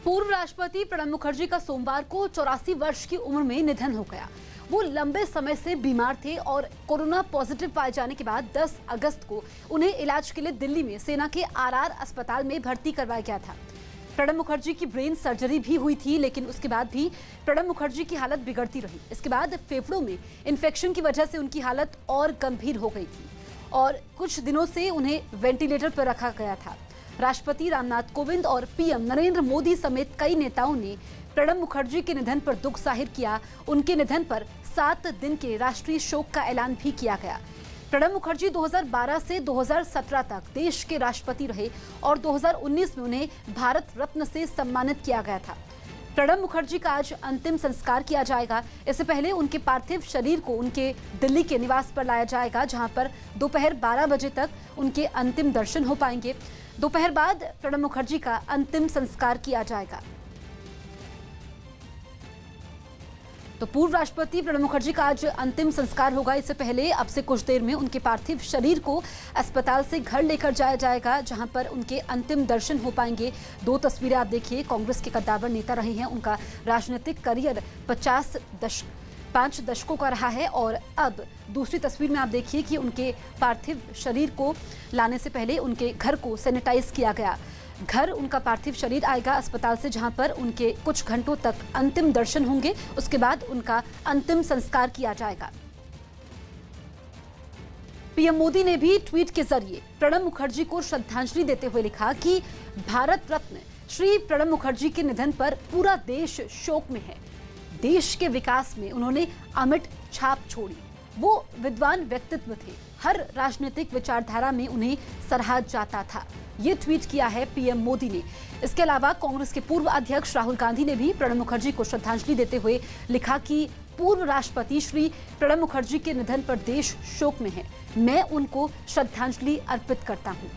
पूर्व राष्ट्रपति प्रणब मुखर्जी का सोमवार को 84 वर्ष की उम्र में निधन हो गया। वो लंबे समय से बीमार थे और कोरोना पॉजिटिव पाए जाने के बाद 10 अगस्त को उन्हें इलाज के लिए दिल्ली में सेना के आरआर अस्पताल में भर्ती करवाया गया था। प्रणब मुखर्जी की ब्रेन सर्जरी भी हुई थी, लेकिन उसके बाद भी प्रणब मुखर्जी की हालत बिगड़ती रही। इसके बाद फेफड़ों में इन्फेक्शन की वजह से उनकी हालत और गंभीर हो गई थी और कुछ दिनों से उन्हें वेंटिलेटर पर रखा गया था। राष्ट्रपति रामनाथ कोविंद और पीएम नरेंद्र मोदी समेत कई नेताओं ने प्रणब मुखर्जी के निधन पर दुख जाहिर किया। उनके निधन पर 7 दिन के राष्ट्रीय शोक का ऐलान भी किया गया। प्रणब मुखर्जी 2012 से 2017 तक देश के राष्ट्रपति रहे और 2019 में उन्हें भारत रत्न से सम्मानित किया गया था। प्रणब मुखर्जी का आज अंतिम संस्कार किया जाएगा। इससे पहले उनके पार्थिव शरीर को उनके दिल्ली के निवास पर लाया जाएगा, जहां पर दोपहर 12 बजे तक उनके अंतिम दर्शन हो पाएंगे। दोपहर बाद प्रणब मुखर्जी का अंतिम संस्कार किया जाएगा। तो पूर्व राष्ट्रपति प्रणब मुखर्जी का आज अंतिम संस्कार होगा। इससे पहले अब से कुछ देर में उनके पार्थिव शरीर को अस्पताल से घर लेकर जाया जाएगा, जहां पर उनके अंतिम दर्शन हो पाएंगे। 2 तस्वीरें आप देखिए। कांग्रेस के कद्दावर नेता रहे हैं। उनका राजनीतिक करियर 5 दशकों का रहा है और अब दूसरी तस्वीर में आप देखिए कि उनके पार्थिव शरीर को लाने से पहले उनके घर को सैनिटाइज किया गया। घर उनका पार्थिव शरीर आएगा अस्पताल से, जहां पर उनके कुछ घंटों तक अंतिम दर्शन होंगे। उसके बाद उनका अंतिम संस्कार किया जाएगा। पीएम मोदी ने भी ट्वीट के जरिए प्रणब मुखर्जी को श्रद्धांजलि देते हुए लिखा कि भारत रत्न श्री प्रणब मुखर्जी के निधन पर पूरा देश शोक में है। देश के विकास में उन्होंने अमिट छाप छोड़ी। वो विद्वान व्यक्तित्व थे। हर राजनीतिक विचारधारा में उन्हें सराहा जाता था। ये ट्वीट किया है पीएम मोदी ने। इसके अलावा कांग्रेस के पूर्व अध्यक्ष राहुल गांधी ने भी प्रणब मुखर्जी को श्रद्धांजलि देते हुए लिखा कि पूर्व राष्ट्रपति श्री प्रणब मुखर्जी के निधन पर देश शोक में है। मैं उनको श्रद्धांजलि अर्पित करता हूं।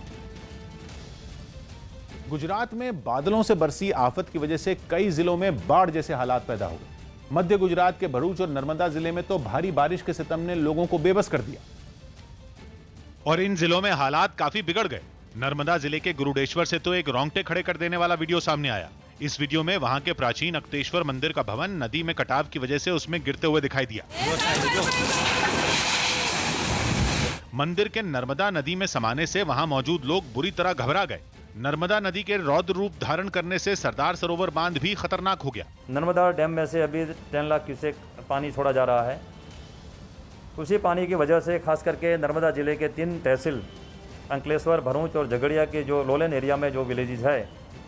गुजरात में बादलों से बरसी आफत की वजह से कई जिलों में बाढ़ जैसे हालात पैदा हो गए। मध्य गुजरात के भरूच और नर्मदा जिले में तो भारी बारिश के सितम ने लोगों को बेबस कर दिया और इन जिलों में हालात काफी बिगड़ गए। नर्मदा जिले के गुरुडेश्वर से तो एक रोंगटे खड़े कर देने वाला वीडियो सामने आया। इस वीडियो में वहां के प्राचीन अक्तेश्वर मंदिर का भवन नदी में कटाव की वजह से उसमें गिरते हुए दिखाई दिया। मंदिर के नर्मदा नदी में समाने से वहां मौजूद लोग बुरी तरह घबरा गए। नर्मदा नदी के रौद्र रूप धारण करने से सरदार सरोवर बांध भी खतरनाक हो गया। नर्मदा डैम में से अभी 10 लाख क्यूसेक पानी छोड़ा जा रहा है। उसी पानी की वजह से खास करके नर्मदा जिले के 3 तहसील अंकलेश्वर, भरूच और झगड़िया के जो लोलन एरिया में जो विलेजेस है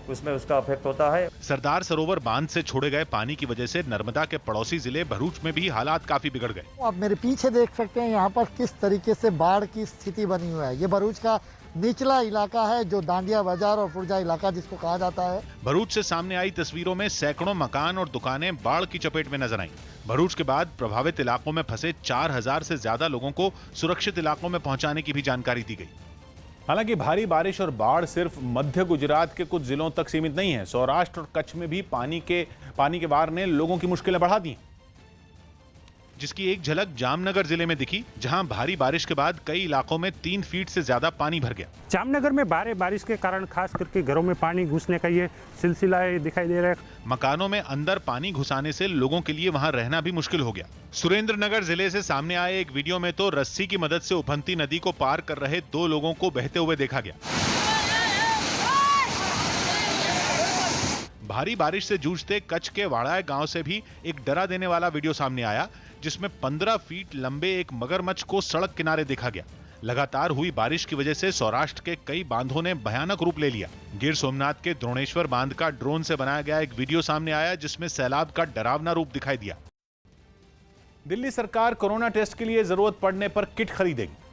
उसमें उसका अफेक्ट होता है। सरदार सरोवर बांध से छोड़े गए पानी की वजह से नर्मदा के पड़ोसी जिले भरूच में भी हालात काफी बिगड़ गए। आप मेरे पीछे देख सकते हैं यहाँ पर किस तरीके से बाढ़ की स्थिति बनी हुई है। ये भरूच का निचला इलाका है, जो डांडिया बाजार और पुरजा इलाका जिसको कहा जाता है। भरूच से सामने आई तस्वीरों में सैकड़ों मकान और दुकानें बाढ़ की चपेट में नजर आईं। भरूच के बाद प्रभावित इलाकों में फंसे 4000 से ज्यादा लोगों को सुरक्षित इलाकों में पहुंचाने की भी जानकारी दी गई। हालांकि भारी बारिश और बाढ़ सिर्फ मध्य गुजरात के कुछ जिलों तक सीमित नहीं है। सौराष्ट्र और कच्छ में भी पानी के बाढ़ ने लोगों की मुश्किलें बढ़ा दी, जिसकी एक झलक जामनगर जिले में दिखी, जहां भारी बारिश के बाद कई इलाकों में 3 फीट से ज्यादा पानी भर गया। जामनगर में भारी बारिश के कारण खास करके घरों में पानी घुसने का ये सिलसिला दिखाई दे रहा है। मकानों में अंदर पानी घुसाने से लोगों के लिए वहां रहना भी मुश्किल हो गया। सुरेंद्रनगर जिले से सामने आए एक वीडियो में तो रस्सी की मदद से उफनती नदी को पार कर रहे 2 लोगों को बहते हुए देखा गया। भारी बारिश से जूझते कच्छ के वाड़ाय गांव से भी एक डरा देने वाला वीडियो सामने आया, जिसमें 15 फीट लंबे एक मगरमच्छ को सड़क किनारे देखा गया। लगातार हुई बारिश की वजह से सौराष्ट्र के कई बांधों ने भयानक रूप ले लिया। गिर सोमनाथ के द्रोणेश्वर बांध का ड्रोन से बनाया गया एक वीडियो सामने आया, जिसमें सैलाब का डरावना रूप दिखाई दिया। दिल्ली सरकार कोरोना टेस्ट के लिए जरूरत पड़ने पर किट खरीदेगी।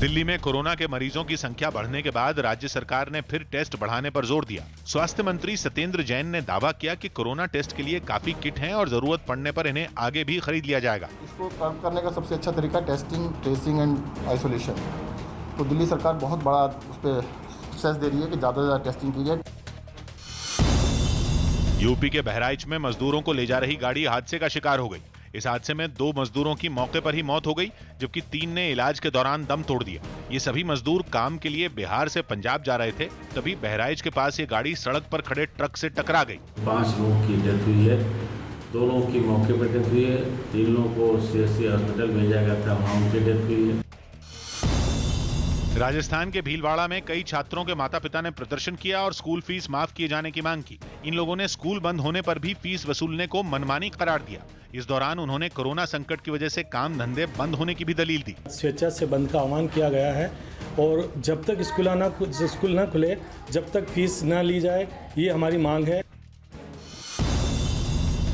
दिल्ली में कोरोना के मरीजों की संख्या बढ़ने के बाद राज्य सरकार ने फिर टेस्ट बढ़ाने पर जोर दिया। स्वास्थ्य मंत्री सत्येंद्र जैन ने दावा किया कि कोरोना टेस्ट के लिए काफी किट हैं और जरूरत पड़ने पर इन्हें आगे भी खरीद लिया जाएगा। इसको कम करने का सबसे अच्छा तरीका टेस्टिंग, ट्रेसिंग एंड आइसोलेशन। तो दिल्ली सरकार बहुत बड़ा उस पर सक्सेस दे रही है कि ज़्यादा से ज़्यादा टेस्टिंग की जाए। यूपी के बहराइच में मजदूरों को ले जा रही गाड़ी हादसे का शिकार हो गई। इस हादसे में 2 मजदूरों की मौके पर ही मौत हो गई, जबकि 3 ने इलाज के दौरान दम तोड़ दिया। ये सभी मजदूर काम के लिए बिहार से पंजाब जा रहे थे, तभी बहराइच के पास ये गाड़ी सड़क पर खड़े ट्रक से टकरा गई। 5 लोगों की डेथ हुई है, 2 लोगों की मौके पर डेथ हुई है, 3 लोगों को सीएससी हॉस्पिटल भेजा गया था, वहाँ उनकी डेथ हुई है। राजस्थान के भीलवाड़ा में कई छात्रों के माता पिता ने प्रदर्शन किया और स्कूल फीस माफ किए जाने की मांग की। इन लोगों ने स्कूल बंद होने पर भी फीस वसूलने को मनमानी करार दिया। इस दौरान उन्होंने कोरोना संकट की वजह से काम धंधे बंद होने की भी दलील दी। स्वेच्छा से बंद का आह्वान किया गया है और जब तक स्कूल ना खुले, जब तक फीस ना ली जाए, ये हमारी मांग है।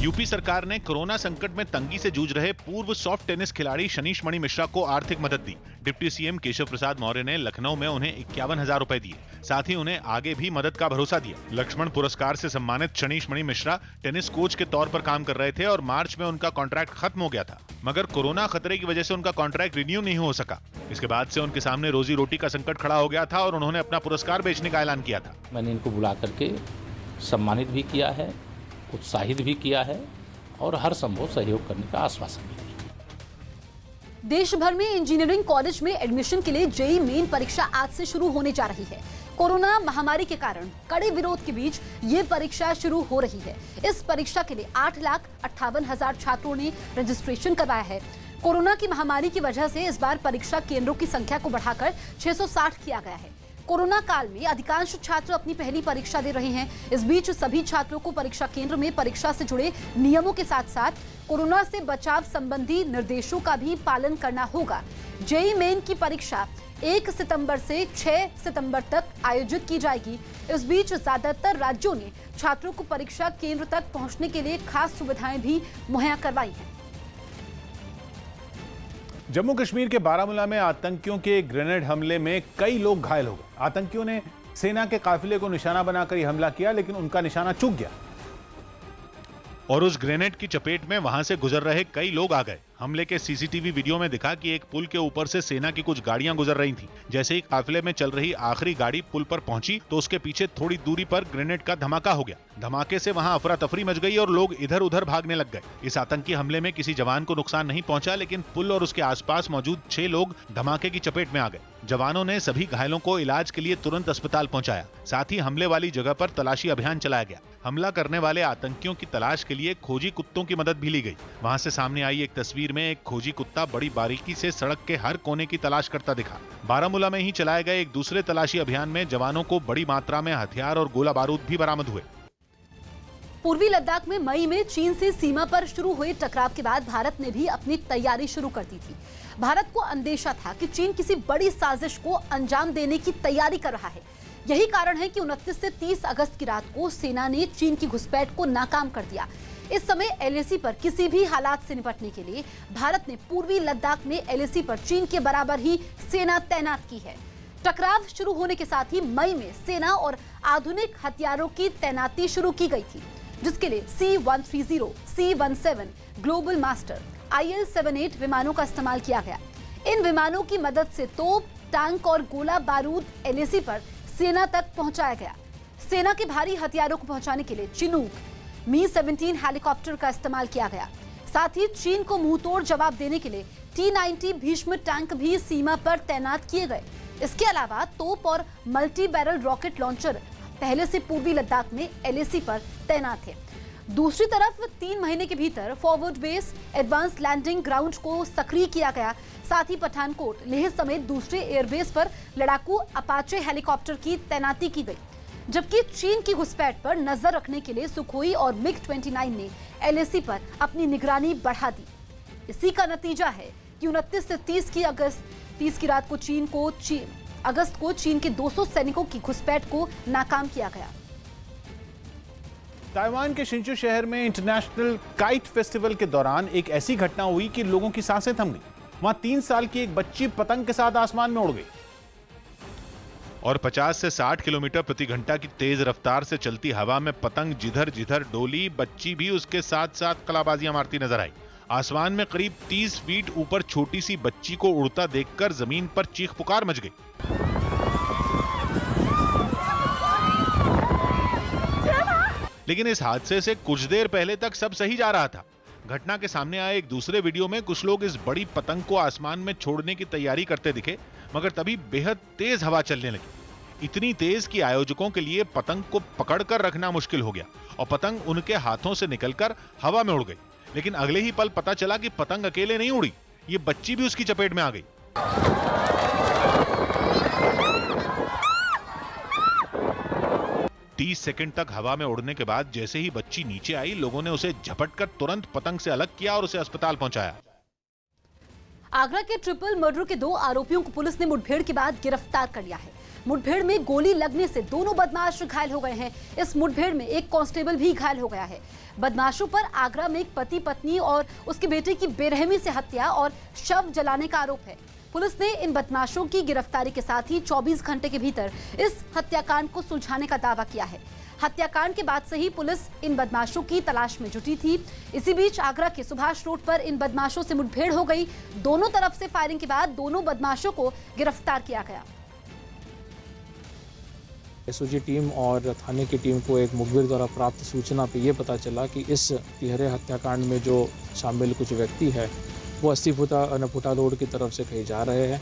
यूपी सरकार ने कोरोना संकट में तंगी से जूझ रहे पूर्व सॉफ्ट टेनिस खिलाड़ी शनीश मणि मिश्रा को आर्थिक मदद दी। डिप्टी सीएम केशव प्रसाद मौर्य ने लखनऊ में उन्हें 51,000 रुपए दिए। साथ ही उन्हें आगे भी मदद का भरोसा दिया। लक्ष्मण पुरस्कार से सम्मानित शनीश मणि मिश्रा टेनिस कोच के तौर पर काम कर रहे थे और मार्च में उनका कॉन्ट्रैक्ट खत्म हो गया था, मगर कोरोना खतरे की वजह से उनका कॉन्ट्रैक्ट रिन्यू नहीं हो सका। इसके बाद से उनके सामने रोजी रोटी का संकट खड़ा हो गया था और उन्होंने अपना पुरस्कार बेचने का ऐलान किया था। मैंने इनको बुला करके सम्मानित भी किया है, उत्साहित भी किया है और हर संभव सहयोग करने का आश्वासन भी दिया। देश भर में इंजीनियरिंग कॉलेज में एडमिशन के लिए जेईई मेन परीक्षा आज से शुरू होने जा रही है। कोरोना महामारी के कारण कड़े विरोध के बीच ये परीक्षा शुरू हो रही है। इस परीक्षा के लिए 8,58,000 छात्रों ने रजिस्ट्रेशन करवाया है। कोरोना की महामारी की वजह से इस बार परीक्षा केंद्रों की संख्या को बढ़ाकर 660 किया गया है। कोरोना काल में अधिकांश छात्र अपनी पहली परीक्षा दे रहे हैं। इस बीच सभी छात्रों को परीक्षा केंद्र में परीक्षा से जुड़े नियमों के साथ साथ कोरोना से बचाव संबंधी निर्देशों का भी पालन करना होगा। जेईई मेन की परीक्षा 1 सितंबर से 6 सितंबर तक आयोजित की जाएगी। इस बीच ज्यादातर राज्यों ने छात्रों को परीक्षा केंद्र तक पहुंचने के लिए खास सुविधाएं भी मुहैया करवाई हैं। जम्मू कश्मीर के बारामूला में आतंकियों के ग्रेनेड हमले में कई लोग घायल हो गए। आतंकियों ने सेना के काफिले को निशाना बनाकर यह हमला किया, लेकिन उनका निशाना चूक गया और उस ग्रेनेड की चपेट में वहां से गुजर रहे कई लोग आ गए। हमले के सीसीटीवी वीडियो में दिखा कि एक पुल के ऊपर से सेना की कुछ गाड़ियां गुजर रही थीं। जैसे ही काफिले में चल रही आखिरी गाड़ी पुल पर पहुंची तो उसके पीछे थोड़ी दूरी पर ग्रेनेड का धमाका हो गया। धमाके से वहां अफरा तफरी मच गई और लोग इधर उधर भागने लग गए। इस आतंकी हमले में किसी जवान को नुकसान नहीं पहुंचा, लेकिन पुल और उसके आसपास मौजूद 6 लोग धमाके की चपेट में आ गए। जवानों ने सभी घायलों को इलाज के लिए तुरंत अस्पताल पहुंचाया। साथ ही हमले वाली जगह पर तलाशी अभियान चलाया गया। हमला करने वाले आतंकियों की तलाश के लिए खोजी कुत्तों की मदद भी ली गई। वहां से सामने आई एक तस्वीर में एक खोजी कुत्ता बड़ी बारीकी से सड़क के हर कोने की तलाश करता दिखा। बारामूला में ही चलाए गए एक दूसरे तलाशी अभियान में जवानों को बड़ी मात्रा में हथियार और गोला बारूद भी बरामद हुए। पूर्वी लद्दाख में मई में चीन से सीमा पर शुरू हुए टकराव के बाद भारत ने भी अपनी तैयारी शुरू कर दी थी। भारत को अंदेशा था कि चीन किसी बड़ी साजिश को अंजाम देने की तैयारी कर रहा है। यही कारण है कि 29 से 30 अगस्त की रात को सेना ने चीन की घुसपैठ को नाकाम कर दिया। इस समय एलएसी पर किसी भी हालात से निपटने के लिए भारत ने पूर्वी लद्दाख में एलएसी पर चीन के बराबर ही सेना तैनात की है। टकराव शुरू होने के साथ ही मई में सेना और आधुनिक हथियारों की तैनाती शुरू की गई थी, जिसके लिए C-130, C-17 global master, IL-78 विमानों का इस्तेमाल किया गया। इन विमानों की मदद से तोप, टैंक और गोला बारूद एलएसी पर सेना तक पहुंचाया गया। सेना के भारी हथियारों को पहुंचाने के लिए चिनूक Mi-17 हेलीकॉप्टर का इस्तेमाल किया गया। साथ ही चीन को मुंहतोड़ जवाब देने के लिए T-90 भीष्म टैंक भी सीमा पर तैनात किए गए। इसके अलावा तोप और मल्टी बैरल रॉकेट लॉन्चर पहले से पूर्वी लद्दाख में एलएसी पर तैनात है। दूसरी तरफ 3 महीने के भीतर forward base, advance landing ground को सक्रिय किया गया। साथ ही पठानकोट, लेह समेत दूसरे एयरबेस पर लड़ाकू अपाचे हेलीकॉप्टर की तैनाती की गई। जबकि चीन की घुसपैठ पर नजर रखने के लिए सुखोई और MiG-29 ने एलएसी पर अपनी निगरानी बढ़ा दी। इसी का नतीजा है कि 29 से 30 की रात को अगस्त को चीन के 200 सैनिकों की घुसपैठ को नाकाम किया गया। ताइवान के शिंचू शहर में इंटरनेशनल काइट फेस्टिवल के दौरान एक ऐसी घटना हुई कि लोगों की सांसें थम गई। वहां 3 साल की एक बच्ची पतंग के साथ आसमान में उड़ गई और 50 से 60 किलोमीटर प्रति घंटा की तेज रफ्तार से चलती हवा में पतंग जिधर जिधर डोली, बच्ची भी उसके साथ साथ कलाबाजियां मारती नजर आई। आसमान में करीब 30 फीट ऊपर छोटी सी बच्ची को उड़ता देखकर जमीन पर चीख पुकार मच गई। लेकिन इस हादसे से कुछ देर पहले तक सब सही जा रहा था। घटना के सामने आए एक दूसरे वीडियो में कुछ लोग इस बड़ी पतंग को आसमान में छोड़ने की तैयारी करते दिखे, मगर तभी बेहद तेज हवा चलने लगी। इतनी तेज कि आयोजकों के लिए पतंग को पकड़कर रखना मुश्किल हो गया और पतंग उनके हाथों से निकलकर हवा में उड़ गई। लेकिन अगले ही पल पता चला कि पतंग अकेले नहीं उड़ी, ये बच्ची भी उसकी चपेट में आ गई। तीस सेकंड तक हवा में उड़ने के बाद जैसे ही बच्ची नीचे आई, लोगों ने उसे झपटकर तुरंत पतंग से अलग किया और उसे अस्पताल पहुंचाया। आगरा के ट्रिपल मर्डर के 2 आरोपियों को पुलिस ने मुठभेड़ के बाद गिरफ्तार कर लिया है। मुठभेड़ में गोली लगने से दोनों बदमाश घायल हो गए हैं। इस मुठभेड़ में एक कांस्टेबल भी घायल हो गया है। बदमाशों पर आगरा में एक पति पत्नी और उसके बेटे की बेरहमी से हत्या और शव जलाने का आरोप है। पुलिस ने इन बदमाशों की गिरफ्तारी के साथ ही 24 घंटे के भीतर इस हत्याकांड को सुलझाने का दावा किया है। हत्याकांड के बाद से ही पुलिस इन बदमाशों की तलाश में जुटी थी। इसी बीच आगरा के सुभाष रोड पर इन बदमाशों से मुठभेड़ हो गई। दोनों तरफ से फायरिंग के बाद दोनों बदमाशों को गिरफ्तार किया गया। एसओजी टीम और थाने की टीम को एक मुखबिर द्वारा प्राप्त सूचना पे ये पता चला कि इस तिहरे हत्याकांड में जो शामिल कुछ व्यक्ति है वो 80 फुटा रोड की तरफ से कहीं जा रहे हैं।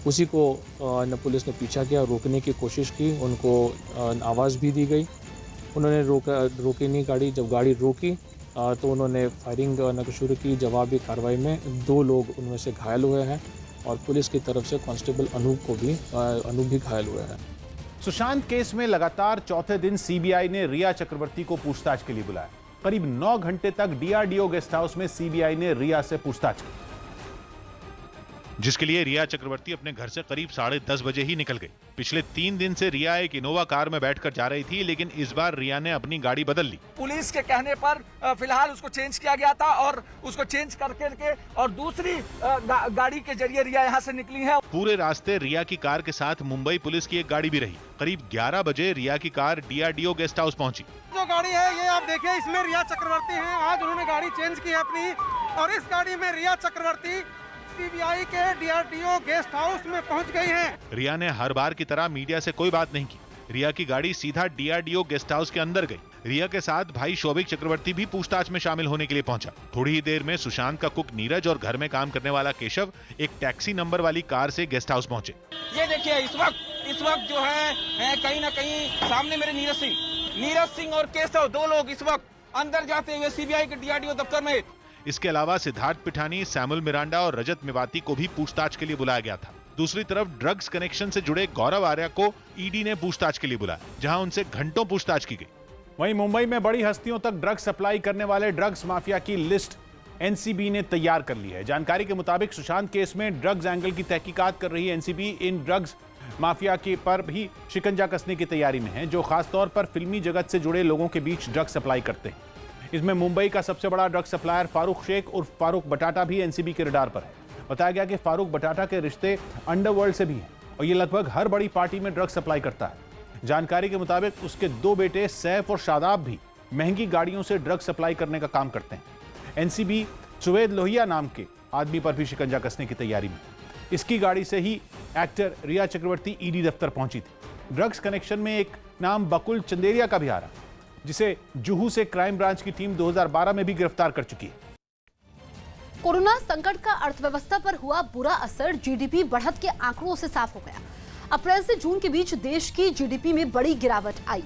उसी को पुलिस ने पीछा किया, रोकने की कोशिश की, उनको आवाज़ भी दी गई। उन्होंने रोकी नहीं गाड़ी। जब गाड़ी रोकी तो उन्होंने फायरिंग शुरू की। जवाबी कार्रवाई में 2 लोग उनमें से घायल हुए हैं और पुलिस की तरफ से कांस्टेबल अनूप भी घायल हुए हैं। सुशांत केस में लगातार चौथे दिन सीबीआई ने रिया चक्रवर्ती को पूछताछ के लिए बुलाया। करीब 9 घंटे तक डीआरडीओ गेस्ट हाउस में सीबीआई ने रिया से पूछताछ की, जिसके लिए रिया चक्रवर्ती अपने घर से करीब 10:30 बजे ही निकल गई। पिछले 3 दिन से रिया एक इनोवा कार में बैठकर जा रही थी, लेकिन इस बार रिया ने अपनी गाड़ी बदल ली। पुलिस के कहने पर फिलहाल उसको चेंज किया गया था और उसको चेंज करके और दूसरी गाड़ी के जरिए रिया यहाँ से निकली है। पूरे रास्ते रिया की कार के साथ मुंबई पुलिस की एक गाड़ी भी रही। करीब 11 बजे रिया की कार डीआरडीओ गेस्ट हाउस पहुंची। जो गाड़ी है ये आप देखिए, इसमें रिया चक्रवर्ती है। आज उन्होंने गाड़ी चेंज की है अपनी, और इस गाड़ी में रिया चक्रवर्ती सीबीआई के डीआरडीओ गेस्ट हाउस में पहुंच गई हैं। रिया ने हर बार की तरह मीडिया से कोई बात नहीं की। रिया की गाड़ी सीधा डीआरडीओ गेस्ट हाउस के अंदर गई। रिया के साथ भाई शौविक चक्रवर्ती भी पूछताछ में शामिल होने के लिए पहुंचा। थोड़ी ही देर में सुशांत का कुक नीरज और घर में काम करने वाला केशव एक टैक्सी नंबर वाली कार से गेस्ट हाउस पहुंचे। ये देखिए, इस वक्त जो है कहीं ना कहीं सामने मेरे नीरज सिंह और केशव 2 लोग इस वक्त अंदर जाते हुए सीबीआई के डीआरडीओ दफ्तर में। इसके अलावा सिद्धार्थ पिठानी, सैमुअल मिरांडा और रजत मेवाती को भी पूछताछ के लिए बुलाया गया था। दूसरी तरफ ड्रग्स कनेक्शन से जुड़े गौरव आर्या को ईडी ने पूछताछ के लिए बुलाया, जहां उनसे घंटों पूछताछ की गई। वहीं मुंबई में बड़ी हस्तियों तक ड्रग्स सप्लाई करने वाले ड्रग्स माफिया की लिस्ट एनसीबी ने तैयार कर ली है। जानकारी के मुताबिक सुशांत केस में ड्रग्स एंगल की तहकीकात कर रही एनसीबी इन ड्रग्स माफिया के पर भी शिकंजा कसने की तैयारी में है, जो खासतौर पर फिल्मी जगत से जुड़े लोगों के बीच ड्रग्स सप्लाई करते हैं। इसमें मुंबई का सबसे बड़ा ड्रग सप्लायर फारूक शेख उर्फ फारूक बटाटा भी एनसीबी के रडार पर है। बताया गया कि फारूक बटाटा के रिश्ते अंडरवर्ल्ड से भी हैं और ये लगभग हर बड़ी पार्टी में ड्रग सप्लाई करता है। जानकारी के मुताबिक उसके 2 बेटे सैफ और शादाब भी महंगी गाड़ियों से ड्रग सप्लाई करने का काम करते हैं। एनसीबी सुवेद लोहिया नाम के आदमी पर भी शिकंजा कसने की तैयारी में। इसकी गाड़ी से ही एक्टर रिया चक्रवर्ती ईडी दफ्तर पहुंची थी। ड्रग्स कनेक्शन में एक नाम बकुल चंदेरिया का भी आ रहा, जिसे जुहू से क्राइम ब्रांच की टीम 2012 में भी गिरफ्तार कर चुकी है। कोरोना संकट का अर्थव्यवस्था पर हुआ बुरा असर जीडीपी बढ़त के आंकड़ों से साफ हो गया। अप्रैल से जून के बीच देश की जीडीपी में बड़ी गिरावट आई।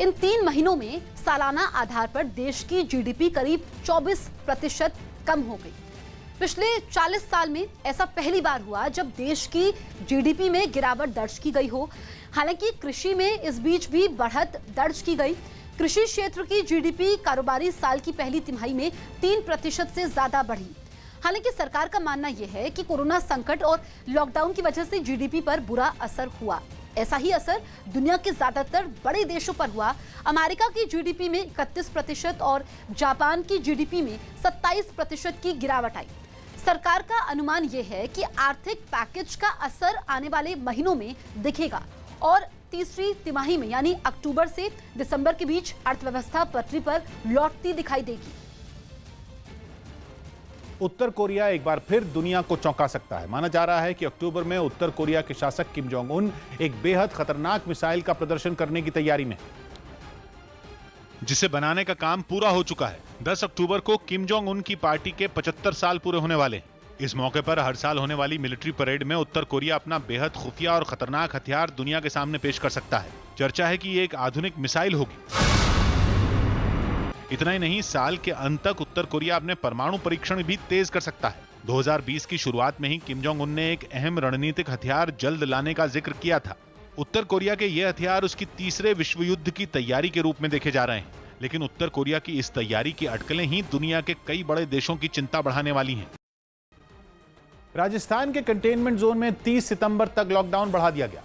इन 3 महीनों में सालाना आधार पर देश की जीडीपी करीब 24% कम हो गई। पिछले 40 साल में ऐसा पहली बार हुआ जब देश की जीडीपी में गिरावट दर्ज की गई हो। हालांकि कृषि में इस बीच भी बढ़त दर्ज की गई। कृषि क्षेत्र की जीडीपी कारोबारी साल की पहली तिमाही में 3% से ज्यादा बढ़ी। हालांकि सरकार का मानना यह है कि कोरोना संकट और लॉकडाउन की वजह से जीडीपी पर बुरा असर हुआ। ऐसा ही असर दुनिया के ज्यादातर बड़े देशों पर हुआ। अमेरिका की जीडीपी में 31% और जापान की जीडीपी में 27% की गिरावट आई। सरकार का अनुमान यह है कि आर्थिक पैकेज का असर आने वाले महीनों में दिखेगा और तीसरी तिमाही में यानी अक्टूबर से दिसंबर के बीच अर्थव्यवस्था पटरी पर लौटती दिखाई देगी। उत्तर कोरिया एक बार फिर दुनिया को चौंका सकता है। माना जा रहा है कि अक्टूबर में उत्तर कोरिया के शासक किम जोंग उन एक बेहद खतरनाक मिसाइल का प्रदर्शन करने की तैयारी में, जिसे बनाने का काम पूरा हो चुका है। 10 अक्टूबर को किम जोंग उन की पार्टी के 75 साल पूरे होने वाले हैं। इस मौके पर हर साल होने वाली मिलिट्री परेड में उत्तर कोरिया अपना बेहद खुफिया और खतरनाक हथियार दुनिया के सामने पेश कर सकता है। चर्चा है कि ये एक आधुनिक मिसाइल होगी। इतना ही नहीं, साल के अंत तक उत्तर कोरिया अपने परमाणु परीक्षण भी तेज कर सकता है। 2020 की शुरुआत में ही किम जोंग उन ने एक अहम रणनीतिक हथियार जल्द लाने का जिक्र किया था। उत्तर कोरिया के ये हथियार उसकी तीसरे विश्व युद्ध की तैयारी के रूप में देखे जा रहे हैं, लेकिन उत्तर कोरिया की इस तैयारी की अटकलें ही दुनिया के कई बड़े देशों की चिंता बढ़ाने वाली हैं। राजस्थान के कंटेनमेंट जोन में 30 सितंबर तक लॉकडाउन बढ़ा दिया गया।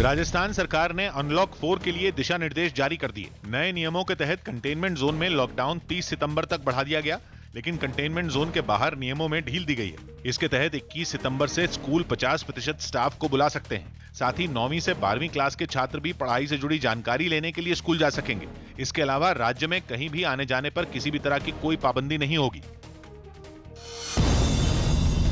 राजस्थान सरकार ने अनलॉक 4 के लिए दिशा निर्देश जारी कर दिए। नए नियमों के तहत कंटेनमेंट जोन में लॉकडाउन 30 सितंबर तक बढ़ा दिया गया, लेकिन कंटेनमेंट जोन के बाहर नियमों में ढील दी गई है। इसके तहत 21 सितंबर से स्कूल 50% स्टाफ को बुला सकते हैं। साथ ही 9वीं से 12वीं क्लास के छात्र भी पढ़ाई से जुड़ी जानकारी लेने के लिए स्कूल जा सकेंगे। इसके अलावा राज्य में कहीं भी आने जाने पर किसी भी तरह की कोई पाबंदी नहीं होगी।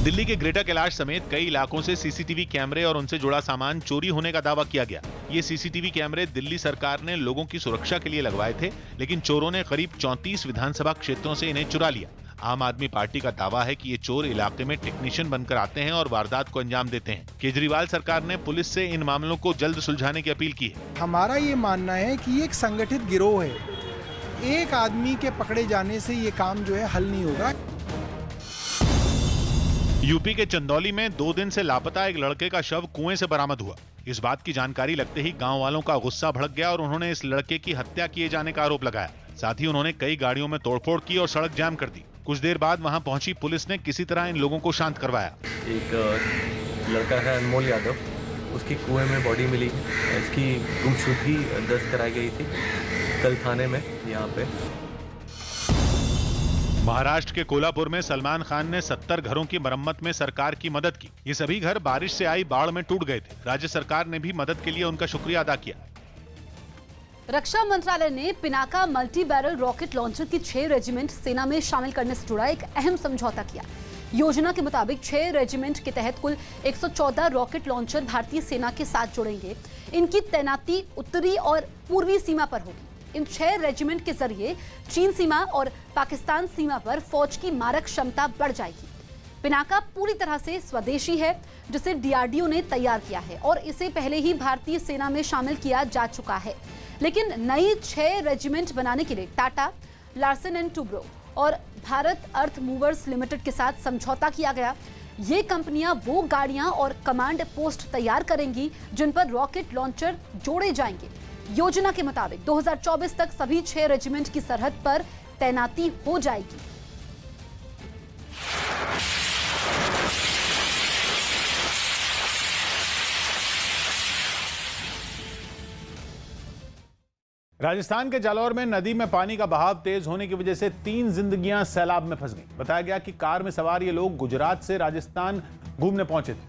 दिल्ली के ग्रेटर कैलाश समेत कई इलाकों से सीसीटीवी कैमरे और उनसे जुड़ा सामान चोरी होने का दावा किया गया। ये सीसीटीवी कैमरे दिल्ली सरकार ने लोगों की सुरक्षा के लिए लगवाए थे, लेकिन चोरों ने करीब 34 विधानसभा क्षेत्रों से इन्हें चुरा लिया। आम आदमी पार्टी का दावा है कि ये चोर इलाके में टेक्नीशियन बनकर आते हैं और वारदात को अंजाम देते हैं। केजरीवाल सरकार ने पुलिस से इन मामलों को जल्द सुलझाने की अपील की है। हमारा ये मानना है कि ये एक संगठित गिरोह है। एक आदमी के पकड़े जाने से ये काम जो है हल नहीं होगा। यूपी के चंदौली में 2 दिन से लापता एक लड़के का शव कुएं से बरामद हुआ। इस बात की जानकारी लगते ही गांव वालों का गुस्सा भड़क गया और उन्होंने इस लड़के की हत्या किए जाने का आरोप लगाया। साथ ही उन्होंने कई गाड़ियों में तोड़फोड़ की और सड़क जाम कर दी। कुछ देर बाद वहां पहुंची पुलिस ने किसी तरह इन लोगों को शांत करवाया। एक लड़का है अनमोल यादव, उसकी कुएं में बॉडी मिली। इसकी गुमशुदगी दर्ज कराई गई थी कल थाने में। यहाँ पे महाराष्ट्र के कोल्हापुर में सलमान खान ने 70 घरों की मरम्मत में सरकार की मदद की। ये सभी घर बारिश से आई बाढ़ में टूट गए थे। राज्य सरकार ने भी मदद के लिए उनका शुक्रिया अदा किया। रक्षा मंत्रालय ने Pinaka multi barrel rocket launcher की 6 रेजिमेंट सेना में शामिल करने से जुड़ा एक अहम समझौता किया। योजना के मुताबिक 6 रेजिमेंट के तहत कुल 114 रॉकेट लॉन्चर भारतीय सेना के साथ जुड़ेंगे। इनकी तैनाती उत्तरी और पूर्वी सीमा पर होगी। इन 6 रेजिमेंट के जरिए चीन सीमा और पाकिस्तान सीमा पर फौज की मारक क्षमता बढ़ जाएगी। पिनाका पूरी तरह से स्वदेशी है, जिसे डीआरडीओ ने तैयार किया है और इसे पहले ही भारतीय सेना में शामिल किया जा चुका है। लेकिन नई 6 रेजिमेंट बनाने के लिए टाटा, लार्सन एंड टुब्रो और भारत अर्थ मूवर्स लिमिटेड के साथ समझौता किया गया। ये कंपनियां वो गाड़ियां और कमांड पोस्ट तैयार करेंगी जिन पर रॉकेट लॉन्चर जोड़े जाएंगे। योजना के मुताबिक 2024 तक सभी 6 रेजिमेंट की सरहद पर तैनाती हो जाएगी। राजस्थान के जालौर में नदी में पानी का बहाव तेज होने की वजह से 3 जिंदगियां सैलाब में फंस गईं। बताया गया कि कार में सवार ये लोग गुजरात से राजस्थान घूमने पहुंचे थे,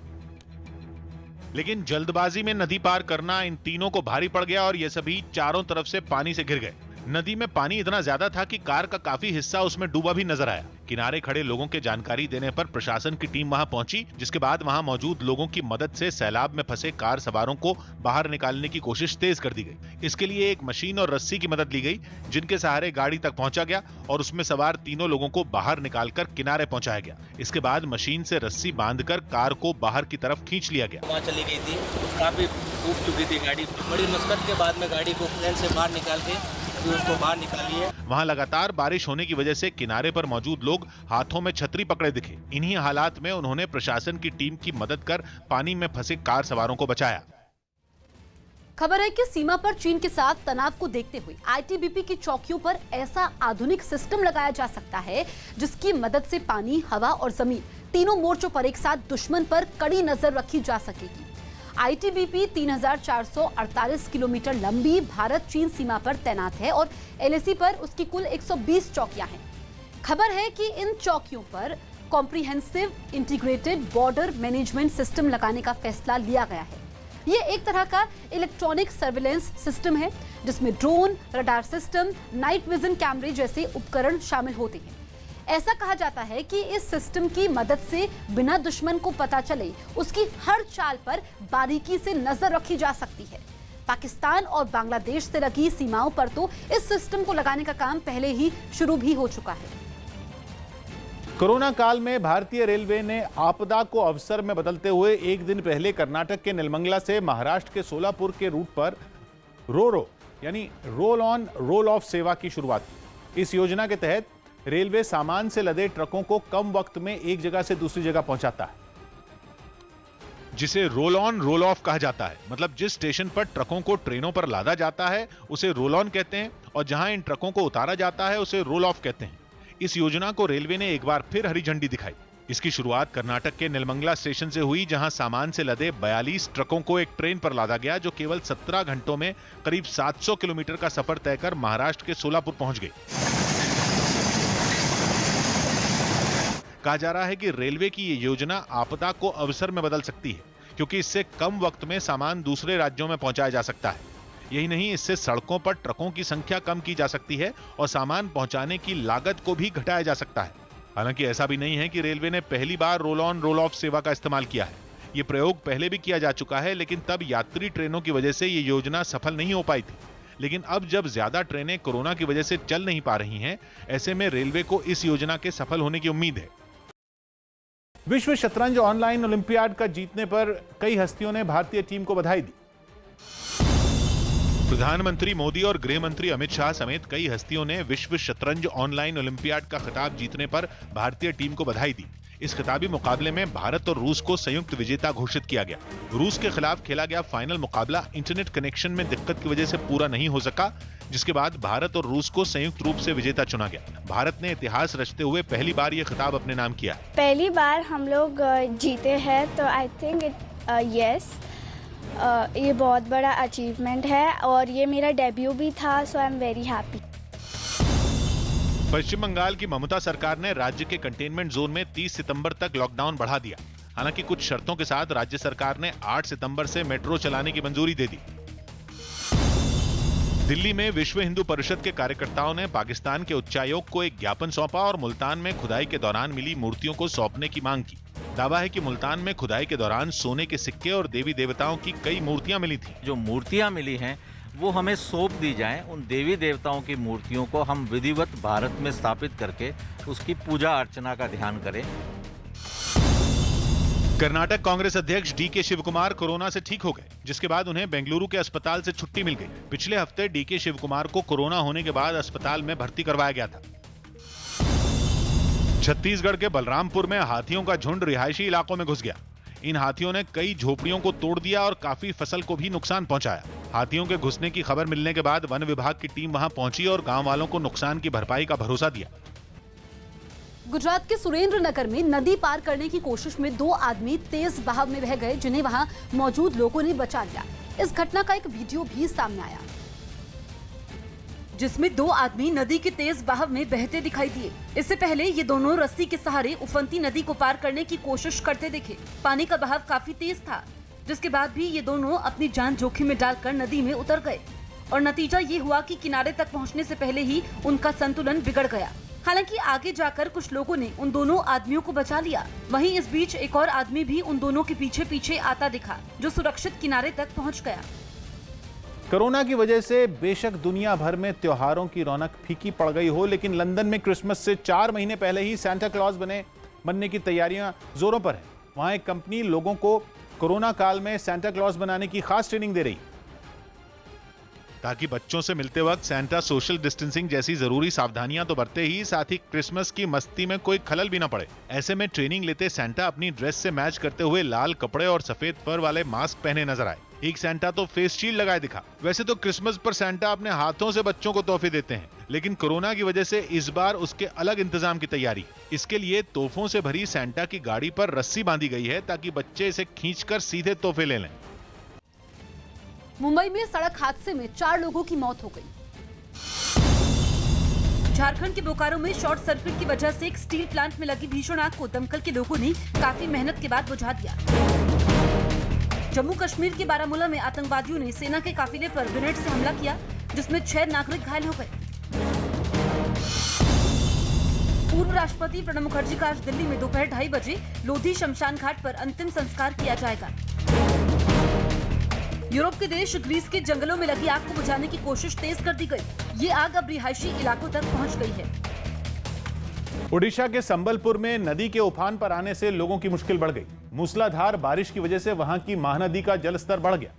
लेकिन जल्दबाजी में नदी पार करना इन तीनों को भारी पड़ गया और ये सभी चारों तरफ से पानी से घिर गए। नदी में पानी इतना ज्यादा था कि कार का काफी हिस्सा उसमें डूबा भी नजर आया। किनारे खड़े लोगों के जानकारी देने पर प्रशासन की टीम वहां पहुंची, जिसके बाद वहां मौजूद लोगों की मदद से सैलाब में फंसे कार सवारों को बाहर निकालने की कोशिश तेज कर दी गई। इसके लिए एक मशीन और रस्सी की मदद ली गई, जिनके सहारे गाड़ी तक पहुंचा गया और उसमें सवार तीनों लोगों को बाहर निकालकर किनारे पहुंचाया गया। इसके बाद मशीन से रस्सी बांधकर कार को बाहर की तरफ खींच लिया गया। वहाँ चली गई थी, काफी डूब चुकी थी गाड़ी। बड़ी मशक्कत के बाद में गाड़ी को प्लेन से बाहर निकाल के उसको बाहर निकाली है। वहां लगातार बारिश होने की वजह से किनारे पर मौजूद लोग हाथों में छतरी पकड़े दिखे। इन्हीं हालात में उन्होंने प्रशासन की टीम की मदद कर पानी में फंसे कार सवारों को बचाया। खबर है कि सीमा पर चीन के साथ तनाव को देखते हुए आईटीबीपी की चौकियों पर ऐसा आधुनिक सिस्टम लगाया जा सकता है जिसकी मदद से पानी, हवा और जमीन तीनों मोर्चों पर एक साथ दुश्मन पर कड़ी नजर रखी जा सकेगी। आईटीबीपी 3448 किलोमीटर लंबी भारत चीन सीमा पर तैनात है और एलएसी पर उसकी कुल 120 चौकियां हैं। खबर है कि इन चौकियों पर comprehensive integrated border management system लगाने का फैसला लिया गया है। ये एक तरह का इलेक्ट्रॉनिक सर्विलेंस सिस्टम है जिसमें drone, radar system, night vision कैमरे जैसे उपकरण शामिल होते हैं। ऐसा कहा जाता है कि इस सिस्टम की मदद से बिना दुश्मन को पता चले उसकी हर चाल पर बारीकी से नजर रखी जा सकती है। पाकिस्तान और बांग्लादेश से लगी सीमाओं पर तो इस सिस्टम को लगाने का काम पहले ही शुरू भी हो चुका है। कोरोना काल में भारतीय रेलवे ने आपदा को अवसर में बदलते हुए एक दिन पहले कर्नाटक के नेलमंगला से महाराष्ट्र के सोलापुर के रूट पर रो यानी रोल ऑन रोल ऑफ सेवा की शुरुआत की। इस योजना के तहत रेलवे सामान से लदे ट्रकों को कम वक्त में एक जगह से दूसरी जगह पहुंचाता है, जिसे रोल ऑन रोल ऑफ कहा जाता है। मतलब जिस स्टेशन पर ट्रकों को ट्रेनों पर लादा जाता है उसे रोल ऑन कहते हैं और जहां इन ट्रकों को उतारा जाता है उसे रोल ऑफ कहते हैं। इस योजना को रेलवे ने एक बार फिर हरी झंडी दिखाई। इसकी शुरुआत कर्नाटक के नेलमंगला स्टेशन से हुई, जहां सामान से लदे 42 ट्रकों को एक ट्रेन पर लादा गया, जो केवल 17 घंटों में करीब 700 किलोमीटर का सफर तय कर महाराष्ट्र के सोलापुर पहुंच गई। कहा जा रहा है कि रेलवे की ये योजना आपदा को अवसर में बदल सकती है, क्योंकि इससे कम वक्त में सामान दूसरे राज्यों में पहुंचाया जा सकता है। यही नहीं, इससे सड़कों पर ट्रकों की संख्या कम की जा सकती है और सामान पहुंचाने की लागत को भी घटाया जा सकता है। हालांकि ऐसा भी नहीं है कि रेलवे ने पहली बार रोल ऑन रोल ऑफ सेवा का इस्तेमाल किया है। ये प्रयोग पहले भी किया जा चुका है, लेकिन तब यात्री ट्रेनों की वजह से ये योजना सफल नहीं हो पाई थी। लेकिन अब जब ज्यादा ट्रेनें कोरोना की वजह से चल नहीं पा रही हैं, ऐसे में रेलवे को इस योजना के सफल होने की उम्मीद है। विश्व शतरंज ऑनलाइन ओलंपियाड का जीतने पर कई हस्तियों ने भारतीय टीम को बधाई दी। प्रधानमंत्री मोदी और गृह मंत्री अमित शाह समेत कई हस्तियों ने विश्व शतरंज ऑनलाइन ओलंपियाड का खिताब जीतने पर भारतीय टीम को बधाई दी। इस खिताबी मुकाबले में भारत और रूस को संयुक्त विजेता घोषित किया गया। रूस के खिलाफ खेला गया फाइनल मुकाबला इंटरनेट कनेक्शन में दिक्कत की वजह से पूरा नहीं हो सका, जिसके बाद भारत और रूस को संयुक्त रूप से विजेता चुना गया। भारत ने इतिहास रचते हुए पहली बार यह खिताब अपने नाम किया। पहली बार हम लोग जीते हैं, तो आई थिंक यस ये बहुत बड़ा अचीवमेंट है और ये मेरा डेब्यू भी था, सो आई एम वेरी हैप्पी। पश्चिम बंगाल की ममता सरकार ने राज्य के कंटेनमेंट जोन में 30 सितंबर तक लॉकडाउन बढ़ा दिया। हालांकि कुछ शर्तों के साथ राज्य सरकार ने 8 सितंबर से मेट्रो चलाने की मंजूरी दे दी। दिल्ली में विश्व हिंदू परिषद के कार्यकर्ताओं ने पाकिस्तान के उच्चायोग को एक ज्ञापन सौंपा और मुल्तान में खुदाई के दौरान मिली मूर्तियों को सौंपने की मांग की। दावा है कि मुल्तान में खुदाई के दौरान सोने के सिक्के और देवी देवताओं की कई मूर्तियां मिली थी। जो मूर्तियां मिली हैं वो हमें सौंप दी जाएं। उन देवी देवताओं की मूर्तियों को हम विधिवत भारत में स्थापित करके उसकी पूजा अर्चना का ध्यान करें। कर्नाटक कांग्रेस अध्यक्ष डीके शिवकुमार कोरोना से ठीक हो गए, जिसके बाद उन्हें बेंगलुरु के अस्पताल से छुट्टी मिल गई। पिछले हफ्ते डीके शिवकुमार को कोरोना होने के बाद अस्पताल में भर्ती करवाया गया था। छत्तीसगढ़ के बलरामपुर में हाथियों का झुंड रिहायशी इलाकों में घुस गया। इन हाथियों ने कई झोपड़ियों को तोड़ दिया और काफी फसल को भी नुकसान पहुंचाया। हाथियों के घुसने की खबर मिलने के बाद वन विभाग की टीम वहां पहुंची और गांव वालों को नुकसान की भरपाई का भरोसा दिया। गुजरात के सुरेंद्रनगर में नदी पार करने की कोशिश में 2 आदमी तेज बहाव में बह गए, जिन्हें वहां मौजूद लोगों ने बचा लिया। इस घटना का एक वीडियो भी सामने आया, जिसमें 2 आदमी नदी के तेज बहाव में बहते दिखाई दिए। इससे पहले ये दोनों रस्सी के सहारे उफनती नदी को पार करने की कोशिश करते दिखे। पानी का बहाव काफी तेज था, जिसके बाद भी ये दोनों अपनी जान जोखिम में डालकर नदी में उतर गए और नतीजा ये हुआ कि किनारे तक पहुंचने से पहले ही उनका संतुलन बिगड़ गया। हालांकि आगे जाकर कुछ लोगों ने उन दोनों आदमियों को बचा लिया। वहीं इस बीच एक और आदमी भी उन दोनों के पीछे पीछे आता दिखा, जो सुरक्षित किनारे तक पहुंच गया। कोरोना की वजह से बेशक दुनिया भर में त्योहारों की रौनक फीकी पड़ गई हो, लेकिन लंदन में क्रिसमस से 4 महीने पहले ही सांता क्लॉज बनने की तैयारियां जोरों पर है। वहां एक कंपनी लोगों को कोरोना काल में सांता क्लॉज बनाने की खास ट्रेनिंग दे रही, ताकि बच्चों से मिलते वक्त सैंटा सोशल डिस्टेंसिंग जैसी जरूरी सावधानियां तो बरते ही, साथ ही क्रिसमस की मस्ती में कोई खलल भी ना पड़े। ऐसे में ट्रेनिंग लेते सैंटा अपनी ड्रेस से मैच करते हुए लाल कपड़े और सफेद फर वाले मास्क पहने नजर आए। एक सैंटा तो फेस शील्ड लगाए दिखा। वैसे तो क्रिसमस पर सैंटा अपने हाथों से बच्चों को तोहफे देते हैं, लेकिन कोरोना की वजह से इस बार उसके अलग इंतजाम की तैयारी। इसके लिए तोहफों से भरी सैंटा की गाड़ी पर रस्सी बांधी गई है, ताकि बच्चे इसे खींचकर सीधे तोहफे ले लें। मुंबई में सड़क हादसे में 4 लोगों की मौत हो गई। झारखंड के बोकारो में शॉर्ट सर्किट की वजह से एक स्टील प्लांट में लगी भीषण आग को दमकल के लोगों ने काफी मेहनत के बाद बुझा दिया। जम्मू कश्मीर के बारामूला में आतंकवादियों ने सेना के काफिले पर ग्रेनेड से हमला किया, जिसमें 6 नागरिक घायल हो गए। पूर्व राष्ट्रपति प्रणब मुखर्जी का आज दिल्ली में दोपहर 2:30 बजे लोधी शमशान घाट पर अंतिम संस्कार किया जाएगा। यूरोप के देश ग्रीस के जंगलों में लगी आग को बुझाने की कोशिश तेज कर दी गई। ये आग अब रिहायशी इलाकों तक पहुंच गई है। ओडिशा के संबलपुर में नदी के उफान पर आने से लोगों की मुश्किल बढ़ गई। मूसलाधार बारिश की वजह से वहां की महानदी का जलस्तर बढ़ गया,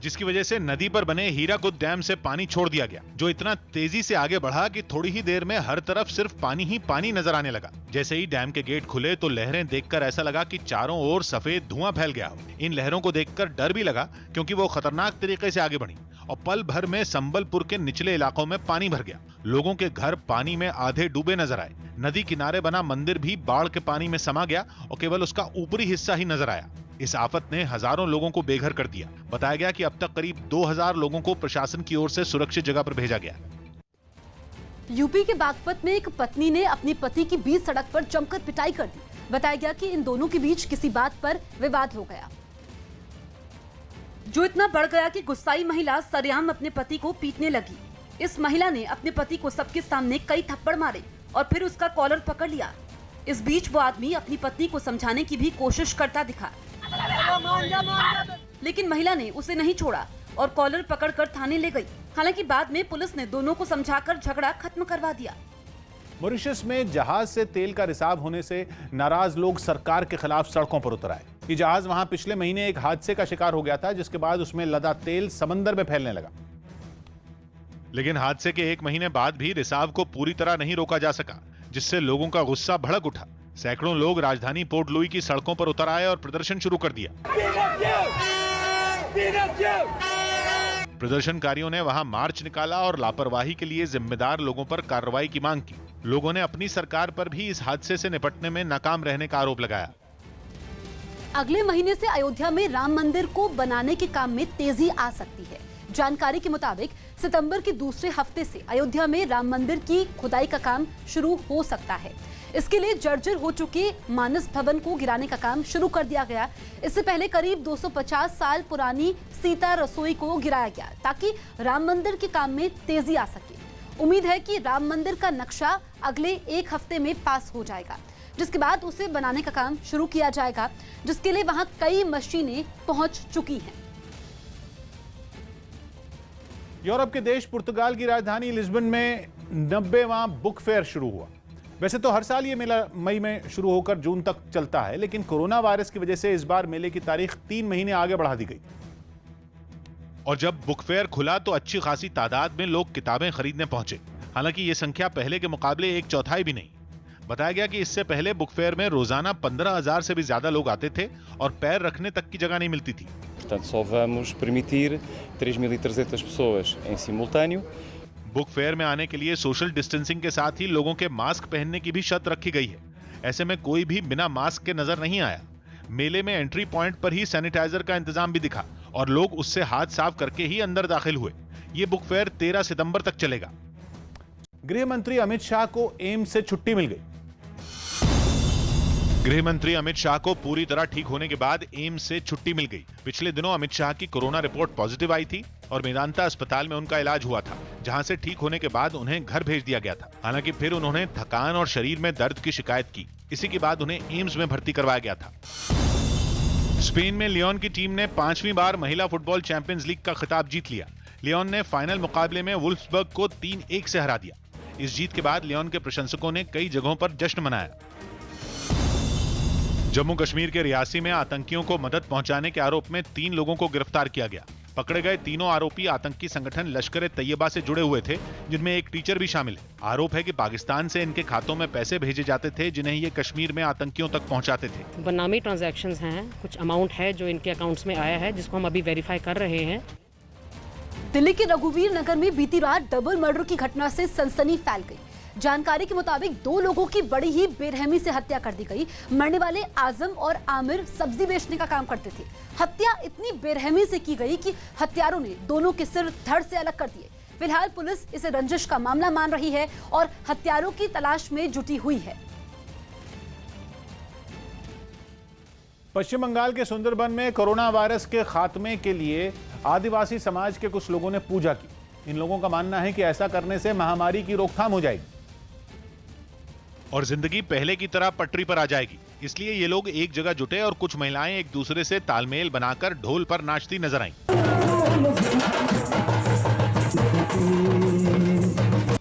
जिसकी वजह से नदी पर बने हीराकुद डैम से पानी छोड़ दिया गया, जो इतना तेजी से आगे बढ़ा कि थोड़ी ही देर में हर तरफ सिर्फ पानी ही पानी नजर आने लगा। जैसे ही डैम के गेट खुले तो लहरें देखकर ऐसा लगा कि चारों ओर सफेद धुआं फैल गया हो। इन लहरों को देखकर डर भी लगा, क्योंकि वो खतरनाक तरीके से आगे बढ़ी और पल भर में संबलपुर के निचले इलाकों में पानी भर गया। लोगों के घर पानी में आधे डूबे नजर आए। नदी किनारे बना मंदिर भी बाढ़ के पानी में समा गया और केवल उसका ऊपरी हिस्सा ही नजर आया। इस आफत ने हजारों लोगों को बेघर कर दिया। बताया गया कि अब तक करीब 2000 लोगों को प्रशासन की ओर से सुरक्षित जगह पर भेजा गया। यूपी के बागपत में एक पत्नी ने अपने पति की बीच सड़क पर जमकर पिटाई कर दी। बताया गया कि इन दोनों के बीच किसी बात पर विवाद हो गया, जो इतना बढ़ गया कि गुस्साई महिला सरेआम अपने पति को पीटने लगी। इस महिला ने अपने पति को सबके सामने कई थप्पड़ मारे और फिर उसका कॉलर पकड़ लिया। इस बीच वो आदमी अपनी पत्नी को समझाने की भी कोशिश करता दिखा, लेकिन महिला ने उसे नहीं छोड़ा और कॉलर पकड़कर थाने ले गई। हालांकि बाद में पुलिस ने दोनों को समझाकर झगड़ा खत्म करवा दिया। मॉरिशस में जहाज से तेल का रिसाव होने से नाराज लोग सरकार के खिलाफ सड़कों पर उतर आए। ये जहाज वहां पिछले महीने एक हादसे का शिकार हो गया था, जिसके बाद उसमें लदा तेल समंदर में फैलने लगा। लेकिन हादसे के एक महीने बाद भी रिसाव को पूरी तरह नहीं रोका जा सका, जिससे लोगों का गुस्सा भड़क उठा। सैकड़ों लोग राजधानी पोर्ट लुई की सड़कों पर उतर आए और प्रदर्शन शुरू कर दिया। प्रदर्शनकारियों ने वहां मार्च निकाला और लापरवाही के लिए जिम्मेदार लोगों पर कार्रवाई की मांग की। लोगों ने अपनी सरकार पर भी इस हादसे से निपटने में नाकाम रहने का आरोप लगाया। अगले महीने से अयोध्या में राम मंदिर को बनाने के काम में तेजी आ सकती है। जानकारी के मुताबिक सितंबर के दूसरे हफ्ते से अयोध्या में राम मंदिर की खुदाई का काम शुरू हो सकता है। इसके लिए जर्जर हो चुके मानस भवन को गिराने का काम शुरू कर दिया गया। इससे पहले करीब 250 साल पुरानी सीता रसोई को गिराया गया, ताकि राम मंदिर के काम में तेजी आ सके। उम्मीद है कि राम मंदिर का नक्शा अगले एक हफ्ते में पास हो जाएगा, जिसके बाद उसे बनाने का काम शुरू किया जाएगा, जिसके लिए वहां कई मशीनें पहुंच चुकी हैं। यूरोप के देश पुर्तगाल की राजधानी लिस्बन में 90वां बुक फेयर शुरू हुआ। वैसे तो हर साल ये मेला मई में शुरू होकर जून तक चलता है, लेकिन कोरोना वायरस की वजह से इस बार मेले की तारीख 3 महीने आगे बढ़ा दी गई। और जब बुक फेयर खुला तो अच्छी खासी तादाद में लोग किताबें खरीदने पहुंचे। हालांकि ये संख्या पहले के मुकाबले 1/4 भी नहीं। बताया गया कि इससे पहले बुक फेयर में रोजाना 15,000 से भी ज्यादा लोग आते थे और पैर रखने तक की जगह नहीं मिलती थी। Portanto, só vamos permitir 3.300 pessoas em simultâneo. Book fair में आने के लिए सोशल डिस्टेंसिंग के साथ ही लोगों के मास्क पहनने की भी शर्त रखी गई है। ऐसे में कोई भी बिना मास्क के नजर नहीं आया। मेले में एंट्री पॉइंट पर ही सैनिटाइजर का इंतजाम भी दिखा और लोग उससे हाथ साफ करके ही अंदर दाखिल हुए। ये बुक फेयर 13 सितंबर तक चलेगा। गृह मंत्री अमित शाह को एम्स से छुट्टी मिल गई। गृह मंत्री अमित शाह को पूरी तरह ठीक होने के बाद एम्स से छुट्टी मिल गई। पिछले दिनों अमित शाह की कोरोना रिपोर्ट पॉजिटिव आई थी और मेदांता अस्पताल में उनका इलाज हुआ था, जहां से ठीक होने के बाद उन्हें घर भेज दिया गया था। हालांकि फिर उन्होंने थकान और शरीर में दर्द की शिकायत की। इसी के बाद उन्हें एम्स में भर्ती करवाया गया था। स्पेन में लियोन की टीम ने 5वीं बार महिला फुटबॉल चैंपियंस लीग का खिताब जीत लिया। लियोन ने फाइनल मुकाबले में वुल्फ्सबर्ग को 3-1 से हरा दिया। इस जीत के बाद लियोन के प्रशंसकों ने कई जगहों पर जश्न मनाया। जम्मू कश्मीर के रियासी में आतंकियों को मदद पहुंचाने के आरोप में 3 लोगों को गिरफ्तार किया गया। पकड़े गए तीनों आरोपी आतंकी संगठन लश्कर-ए-तैयबा से जुड़े हुए थे, जिनमें एक टीचर भी शामिल है। आरोप है कि पाकिस्तान से इनके खातों में पैसे भेजे जाते थे, जिन्हें ये कश्मीर में आतंकियों तक पहुंचाते थे। बनामी ट्रांजैक्शंस हैं, कुछ अमाउंट है जो इनके अकाउंट्स में आया है, जिसको हम अभी वेरीफाई कर रहे हैं। दिल्ली के रघुवीर नगर में बीती रात डबल मर्डर की घटना से सनसनी फैल गई। जानकारी के मुताबिक 2 लोगों की बड़ी ही बेरहमी से हत्या कर दी गई। मरने वाले आजम और आमिर सब्जी बेचने का काम करते थे। हत्या इतनी बेरहमी से की गई कि हत्यारों ने दोनों के सिर धड़ से अलग कर दिए। फिलहाल पुलिस इसे रंजिश का मामला मान रही है और हत्यारों की तलाश में जुटी हुई है। पश्चिम बंगाल के सुंदरबन में कोरोना वायरस के खात्मे के लिए आदिवासी समाज के कुछ लोगों ने पूजा की। इन लोगों का मानना है कि ऐसा करने से महामारी की रोकथाम हो जाएगी और जिंदगी पहले की तरह पटरी पर आ जाएगी। इसलिए ये लोग एक जगह जुटे और कुछ महिलाएं एक दूसरे से तालमेल बनाकर ढोल पर नाचती नजर आईं।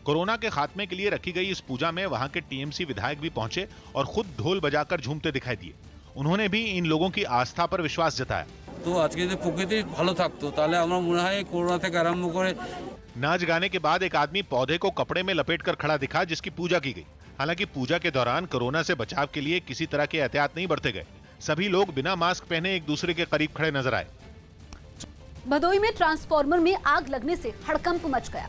कोरोना के खात्मे के लिए रखी गई इस पूजा में वहां के टीएमसी विधायक भी पहुंचे और खुद ढोल बजाकर झूमते दिखाई दिए। उन्होंने भी इन लोगों की आस्था पर विश्वास जताया। तो आज के प्रकृति ভালো থাকতো তাহলে আমরা মনে হয় कोरोना থেকে आरंभ করে। नाच गाने के बाद एक आदमी पौधे को कपड़े में लपेटकर खड़ा दिखा, जिसकी पूजा की गई। हालांकि पूजा के दौरान कोरोना से बचाव के लिए किसी तरह के एहतियात नहीं बरते गए। सभी लोग बिना मास्क पहने एक दूसरे के करीब खड़े नजर आए। भदोई में ट्रांसफार्मर में आग लगने से हड़कंप मच गया।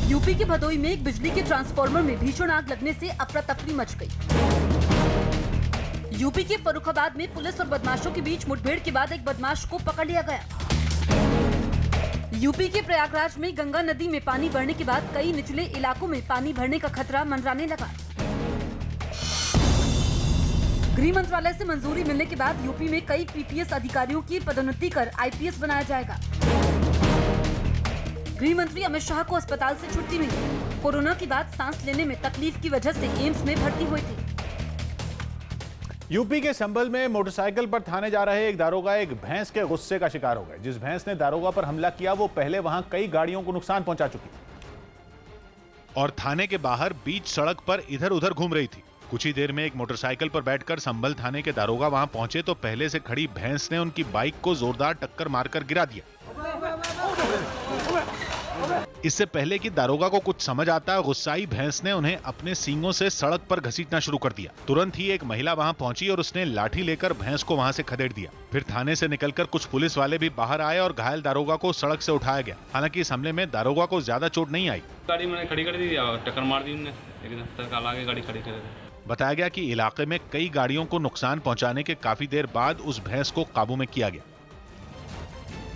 यूपी के भदोई में एक बिजली के ट्रांसफार्मर में भीषण आग लगने से अफरा तफरी मच गई। यूपी के फर्रुखाबाद में पुलिस और बदमाशों के बीच मुठभेड़ के बाद एक बदमाश को पकड़ लिया गया। यूपी के प्रयागराज में गंगा नदी में पानी बढ़ने के बाद कई निचले इलाकों में पानी भरने का खतरा मंडराने लगा। गृह मंत्रालय से मंजूरी मिलने के बाद यूपी में कई पीपीएस अधिकारियों की पदोन्नति कर आईपीएस बनाया जाएगा। गृह मंत्री अमित शाह को अस्पताल से छुट्टी मिली। कोरोना के बाद सांस लेने में तकलीफ की वजह से एम्स में भर्ती हुए थे। यूपी के संभल में मोटरसाइकिल पर थाने जा रहे एक दारोगा एक भैंस के गुस्से का शिकार हो गए। जिस भैंस ने दारोगा पर हमला किया वो पहले वहां कई गाड़ियों को नुकसान पहुंचा चुकी और थाने के बाहर बीच सड़क पर इधर उधर घूम रही थी। कुछ ही देर में एक मोटरसाइकिल पर बैठकर संभल थाने के दारोगा वहां पहुंचे तो पहले से खड़ी भैंस ने उनकी बाइक को जोरदार टक्कर मारकर गिरा दिया। इससे पहले कि दारोगा को कुछ समझ आता, गुस्साई भैंस ने उन्हें अपने सींगों से सड़क पर घसीटना शुरू कर दिया। तुरंत ही एक महिला वहां पहुंची और उसने लाठी लेकर भैंस को वहां से खदेड़ दिया। फिर थाने से निकलकर कुछ पुलिस वाले भी बाहर आए और घायल दारोगा को सड़क से उठाया गया। हालांकि इस हमले में दारोगा को ज्यादा चोट नहीं आई। गाड़ी मैंने खड़ी कर दी, टक्कर मार दी उन्होंने, आगे गाड़ी खड़ी कर। बताया गया कि इलाके में कई गाड़ियों को नुकसान पहुंचाने के काफी देर बाद उस भैंस को काबू में किया गया।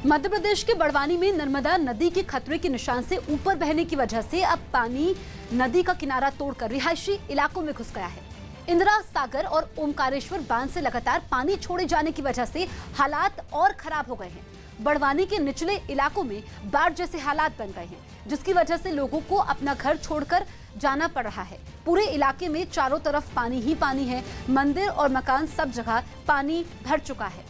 मध्य प्रदेश के बड़वानी में नर्मदा नदी के खतरे के निशान से ऊपर बहने की वजह से अब पानी नदी का किनारा तोड़कर रिहायशी इलाकों में घुस गया है। इंदिरा सागर और ओमकारेश्वर बांध से लगातार पानी छोड़े जाने की वजह से हालात और खराब हो गए हैं। बड़वानी के निचले इलाकों में बाढ़ जैसे हालात बन गए हैं, जिसकी वजह से लोगों को अपना घर छोड़कर जाना पड़ रहा है। पूरे इलाके में चारों तरफ पानी ही पानी है। मंदिर और मकान सब जगह पानी भर चुका है।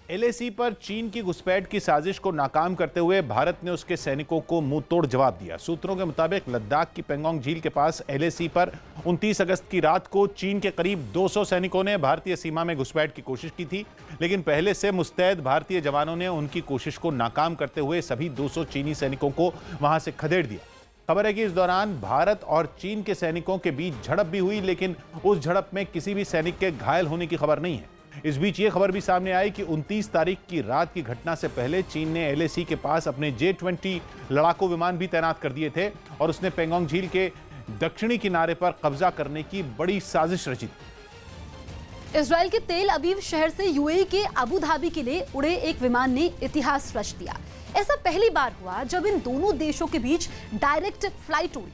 एलएसी पर चीन की घुसपैठ की साजिश को नाकाम करते हुए भारत ने उसके सैनिकों को मुंह तोड़ जवाब दिया। सूत्रों के मुताबिक लद्दाख की पेंगोंग झील के पास एलएसी पर 29 अगस्त की रात को चीन के करीब 200 सैनिकों ने भारतीय सीमा में घुसपैठ की कोशिश की थी, लेकिन पहले से मुस्तैद भारतीय जवानों ने उनकी कोशिश को नाकाम करते हुए सभी 200 चीनी सैनिकों को वहां से खदेड़ दिया। खबर है कि इस दौरान भारत और चीन के सैनिकों के बीच झड़प भी हुई, लेकिन उस झड़प में किसी भी सैनिक के घायल होने की खबर नहीं है। इस बीच ये खबर भी सामने आई कि 29 तारीख की रात की घटना से पहले चीन ने एलएसी के पास अपने J-20 लड़ाकू विमान भी तैनात कर दिए थे और उसने पेंगोंग झील के दक्षिणी किनारे पर कब्जा करने की बड़ी साजिश रची थी। इजराइल के तेल अवीव शहर से यूएई के अबू धाबी के लिए उड़े एक विमान ने इतिहास रच दिया। ऐसा पहली बार हुआ जब इन दोनों देशों के बीच डायरेक्ट फ्लाइट हुई।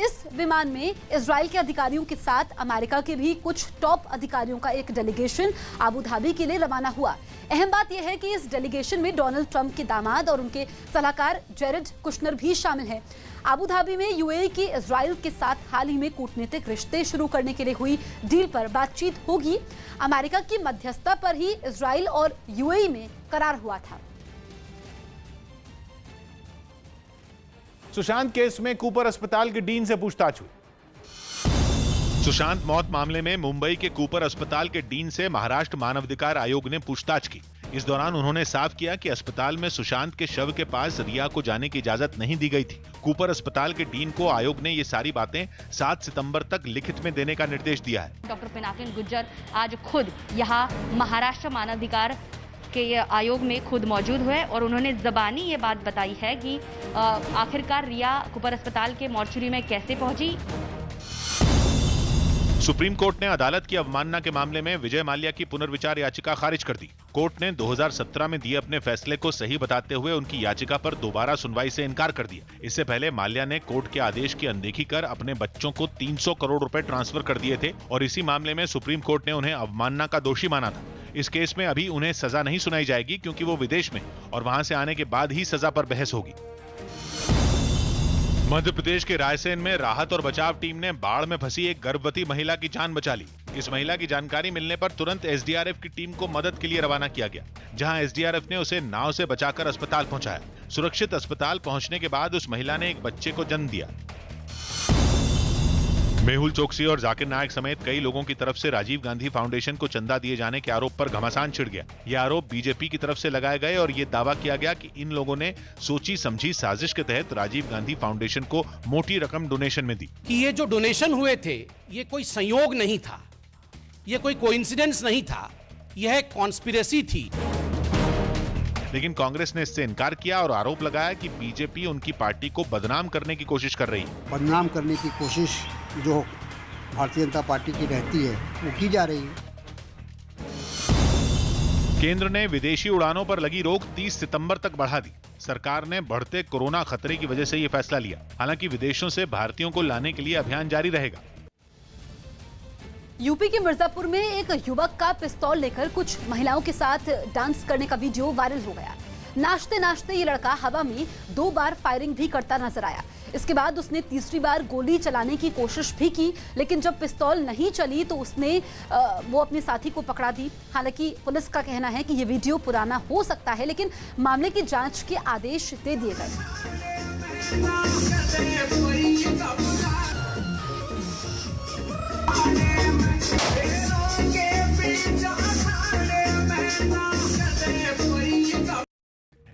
इस विमान में इजराइल के अधिकारियों के साथ अमेरिका के भी कुछ टॉप अधिकारियों का एक डेलीगेशन अबू धाबी के लिए रवाना हुआ। अहम बात यह है कि इस डेलीगेशन में डोनाल्ड ट्रंप के दामाद और उनके सलाहकार जेरेड कुशनर भी शामिल हैं। अबू धाबी में यूएई की इजराइल के साथ हाल ही में कूटनीतिक रिश्ते शुरू करने के लिए हुई डील पर बातचीत होगी। अमेरिका की मध्यस्थता पर ही इजराइल और यूएई में करार हुआ था। सुशांत केस में कूपर अस्पताल के डीन से पूछताछ हुई। सुशांत मौत मामले में मुंबई के कूपर अस्पताल के डीन से महाराष्ट्र मानवाधिकार आयोग ने पूछताछ की। इस दौरान उन्होंने साफ किया कि अस्पताल में सुशांत के शव के पास रिया को जाने की इजाजत नहीं दी गई थी। कूपर अस्पताल के डीन को आयोग ने ये सारी बातें 7 सितंबर तक लिखित में देने का निर्देश दिया है। डॉक्टर पिनाकिन गुज्जर आज खुद यहाँ महाराष्ट्र मानवाधिकार के आयोग में खुद मौजूद हुए और उन्होंने ज़बानी ये बात बताई है कि आखिरकार रिया कूपर अस्पताल के मॉर्चरी में कैसे पहुंची। सुप्रीम कोर्ट ने अदालत की अवमानना के मामले में विजय माल्या की पुनर्विचार याचिका खारिज कर दी। कोर्ट ने 2017 में दिए अपने फैसले को सही बताते हुए उनकी याचिका पर दोबारा सुनवाई से इनकार कर दिया। इससे पहले माल्या ने कोर्ट के आदेश की अनदेखी कर अपने बच्चों को 300 करोड़ रुपए ट्रांसफर कर दिए थे और इसी मामले में सुप्रीम कोर्ट ने उन्हें अवमानना का दोषी माना था। इस केस में अभी उन्हें सजा नहीं सुनाई जाएगी क्योंकि वो विदेश में और वहां से आने के बाद ही सजा पर बहस होगी। मध्य प्रदेश के रायसेन में राहत और बचाव टीम ने बाढ़ में फंसी एक गर्भवती महिला की जान बचा ली। इस महिला की जानकारी मिलने पर तुरंत एसडीआरएफ की टीम को मदद के लिए रवाना किया गया, जहां एसडीआरएफ ने उसे नाव से बचाकर अस्पताल पहुंचाया। सुरक्षित अस्पताल पहुंचने के बाद उस महिला ने एक बच्चे को जन्म दिया। मेहुल चोकसी और जाकिर नायक समेत कई लोगों की तरफ से राजीव गांधी फाउंडेशन को चंदा दिए जाने के आरोप पर घमासान छिड़ गया। ये आरोप बीजेपी की तरफ से लगाए गए और ये दावा किया गया कि इन लोगों ने सोची समझी साजिश के तहत राजीव गांधी फाउंडेशन को मोटी रकम डोनेशन में दी। कि ये जो डोनेशन हुए थे ये कोई संयोग नहीं था, ये कोई कोइंसिडेंस नहीं था, यह एक कॉन्स्पिरेसी थी। लेकिन कांग्रेस ने इससे इनकार किया और आरोप लगाया कि बीजेपी उनकी पार्टी को बदनाम करने की कोशिश कर रही है। बदनाम करने की कोशिश जो भारतीय जनता पार्टी की रहती है वो की जा रही है। केंद्र ने विदेशी उड़ानों पर लगी रोक 30 सितंबर तक बढ़ा दी। सरकार ने बढ़ते कोरोना खतरे की वजह से ये फैसला लिया। हालांकि विदेशों से भारतीयों को लाने के लिए अभियान जारी रहेगा। यूपी के मिर्जापुर में एक युवक का पिस्तौल लेकर कुछ महिलाओं के साथ डांस करने का वीडियो वायरल हो गया। नाचते नाचते ये लड़का हवा में 2 बार फायरिंग भी करता नजर आया। इसके बाद उसने तीसरी बार गोली चलाने की कोशिश भी की, लेकिन जब पिस्तौल नहीं चली तो उसने वो अपने साथी को पकड़ा दी। हालांकि पुलिस का कहना है कि ये वीडियो पुराना हो सकता है, लेकिन मामले की जांच के आदेश दे दिए गए।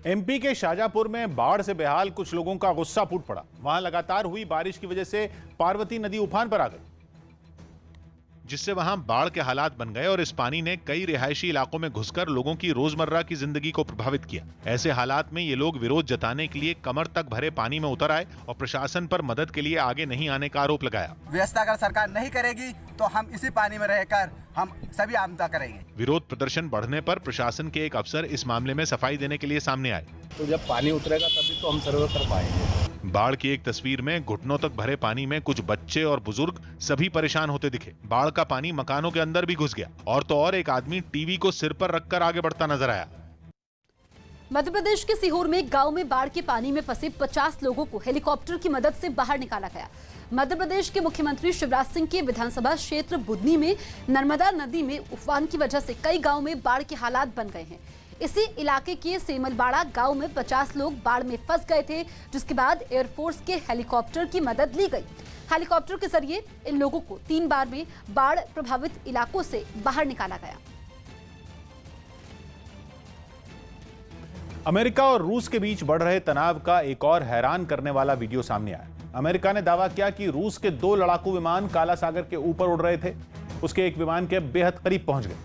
एमपी के शाजापुर में बाढ़ से बेहाल कुछ लोगों का गुस्सा फूट पड़ा। वहां लगातार हुई बारिश की वजह से पार्वती नदी उफान पर आ गई, जिससे वहां बाढ़ के हालात बन गए और इस पानी ने कई रिहायशी इलाकों में घुसकर लोगों की रोजमर्रा की जिंदगी को प्रभावित किया। ऐसे हालात में ये लोग विरोध जताने के लिए कमर तक भरे पानी में उतर आए और प्रशासन पर मदद के लिए आगे नहीं आने का आरोप लगाया। व्यवस्था अगर सरकार नहीं करेगी तो हम इसी पानी में रहकर हम सभी आमदा करेंगे। विरोध प्रदर्शन बढ़ने पर प्रशासन के एक अफसर इस मामले में सफाई देने के लिए सामने आए। तो जब पानी उतरेगा तभी तो हम सर्वे कर पाएंगे। बाढ़ की एक तस्वीर में घुटनों तक भरे पानी में कुछ बच्चे और बुजुर्ग सभी परेशान होते दिखे। बाढ़ का पानी मकानों के अंदर भी घुस गया और तो और एक आदमी टीवी को सिर पर रखकर आगे बढ़ता नजर आया। मध्य प्रदेश के सीहोर में गांव में बाढ़ के पानी में फंसे 50 लोगों को हेलीकॉप्टर की मदद से बाहर निकाला गया। मध्य प्रदेश के मुख्यमंत्री शिवराज सिंह के विधानसभा क्षेत्र बुधनी में नर्मदा नदी में उफान की वजह से कई गाँव में बाढ़ के हालात बन गए हैं। इसी इलाके के सेमलबाड़ा गांव में 50 लोग बाढ़ में फंस गए थे, जिसके बाद एयरफोर्स के हेलीकॉप्टर की मदद ली गई। हेलीकॉप्टर के जरिए इन लोगों को 3 बार में बाढ़ प्रभावित इलाकों से बाहर निकाला गया। अमेरिका और रूस के बीच बढ़ रहे तनाव का एक और हैरान करने वाला वीडियो सामने आया। अमेरिका ने दावा किया कि रूस के 2 लड़ाकू विमान काला सागर के ऊपर उड़ रहे थे। उसके एक विमान के बेहद करीब पहुंच गए,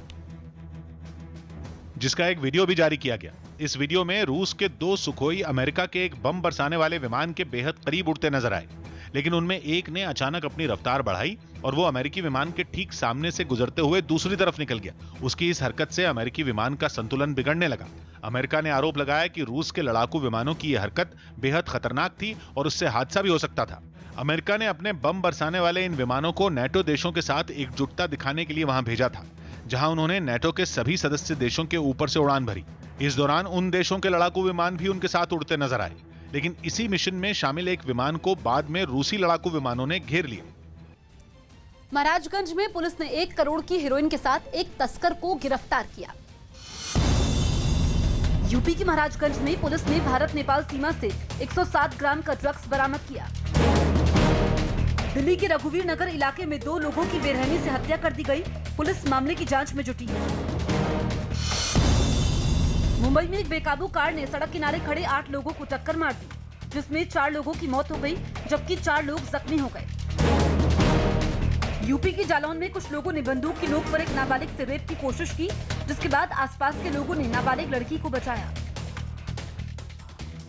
जिसका एक वीडियो भी जारी किया गया। इस वीडियो में रूस के 2 सुखोई अमेरिका के एक बम बरसाने वाले विमान के बेहद करीब उड़ते नजर आए, लेकिन उनमें एक ने अचानक अपनी रफ्तार बढ़ाई और वो अमेरिकी विमान के ठीक सामने से गुजरते हुए दूसरी तरफ निकल गया। उसकी इस हरकत से अमेरिकी विमान का संतुलन बिगड़ने लगा। अमेरिका ने आरोप लगाया कि रूस के लड़ाकू विमानों की यह हरकत बेहद खतरनाक थी और उससे हादसा भी हो सकता था। अमेरिका ने अपने बम बरसाने वाले इन विमानों को नेटो देशों के साथ एकजुटता दिखाने के लिए वहां भेजा था, जहां उन्होंने नेटो के सभी सदस्य देशों के ऊपर से उड़ान भरी। इस दौरान उन देशों के लड़ाकू विमान भी उनके साथ उड़ते नजर आए, लेकिन इसी मिशन में शामिल एक विमान को बाद में रूसी लड़ाकू विमानों ने घेर लिया। महाराजगंज में पुलिस ने 1 करोड़ की हेरोइन के साथ एक तस्कर को गिरफ्तार किया। यूपी की महाराजगंज में पुलिस ने भारत नेपाल सीमा से 107 ग्राम का ड्रग्स बरामद किया। दिल्ली के रघुवीर नगर इलाके में 2 लोगों की बेरहमी से हत्या कर दी गई। पुलिस मामले की जांच में जुटी है। मुंबई में एक बेकाबू कार ने सड़क किनारे खड़े 8 लोगों को टक्कर मार दी, जिसमें 4 लोगों की मौत हो गई, जबकि 4 लोग जख्मी हो गए। यूपी के जालौन में कुछ लोगों ने बंदूक की नोक पर एक नाबालिग से रेप की कोशिश की, जिसके बाद आसपास के लोगों ने नाबालिग लड़की को बचाया।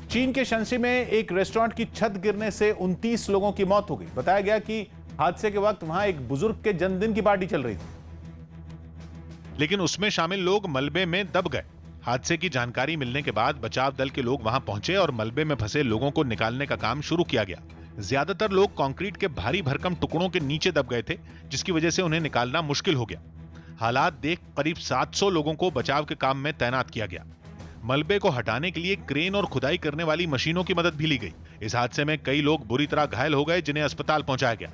चीन के शंसी में एक रेस्टोरेंट की छत गिरने से 29 लोगों की मौत हो गई। बताया गया कि हादसे के वक्त वहां एक बुजुर्ग के जन्मदिन की पार्टी चल रही थी, लेकिन उसमें शामिल लोग मलबे में दब गए। हादसे की जानकारी मिलने के बाद बचाव दल के लोग वहां पहुंचे और मलबे में फंसे लोगों को निकालने का काम शुरू किया गया। ज्यादातर लोग कंक्रीट के भारी भरकम टुकड़ों के नीचे दब गए थे, जिसकी वजह से उन्हें निकालना मुश्किल हो गया। हालात देख करीब 700 लोगों को बचाव के काम में तैनात किया गया। मलबे को हटाने के लिए क्रेन और खुदाई करने वाली मशीनों की मदद भी ली गई। इस हादसे में कई लोग बुरी तरह घायल हो गए, जिन्हें अस्पताल पहुंचाया गया।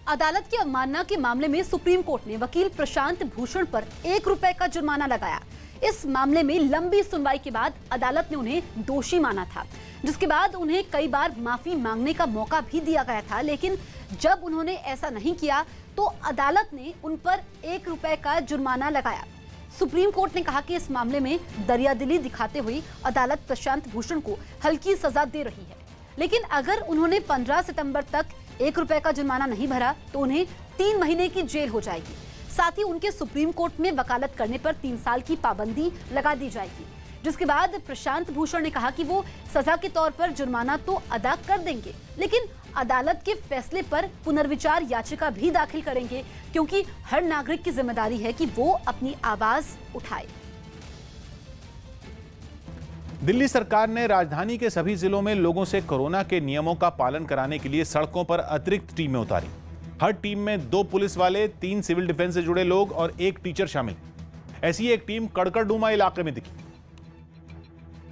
अदालत की अवमानना के मामले में सुप्रीम कोर्ट ने वकील प्रशांत भूषण पर ₹1 का जुर्माना लगाया। इस मामले में लंबी सुनवाई के बाद अदालत ने उन्हें दोषी माना था, जिसके बाद उन्हें कई बार माफी मांगने का मौका भी दिया गया था। लेकिन जब उन्होंने ऐसा नहीं किया तो अदालत ने उन पर ₹1 का जुर्माना लगाया। सुप्रीम कोर्ट ने कहा कि इस मामले में दरियादिली दिखाते हुए अदालत प्रशांत भूषण को हल्की सजा दे रही है। लेकिन अगर उन्होंने 15 सितंबर तक ₹1 का जुर्माना नहीं भरा तो उन्हें 3 महीने की जेल हो जाएगी। साथ ही उनके सुप्रीम कोर्ट में वकालत करने पर 3 साल की पाबंदी लगा दी जाएगी, जिसके बाद प्रशांत भूषण ने कहा कि वो सजा के तौर पर जुर्माना तो अदा कर देंगे, लेकिन अदालत के फैसले पर पुनर्विचार याचिका भी दाखिल करेंगे, क्योंकि हर नागरिक की जिम्मेदारी है कि वो अपनी आवाज उठाए। दिल्ली सरकार ने राजधानी के सभी जिलों में लोगों से कोरोना के नियमों का पालन कराने के लिए सड़कों पर अतिरिक्त टीमें उतारी। हर टीम में 2 पुलिस वाले, 3 सिविल डिफेंस से जुड़े लोग और 1 टीचर शामिल। ऐसी एक टीम कड़कड़डूमा इलाके में दिखी,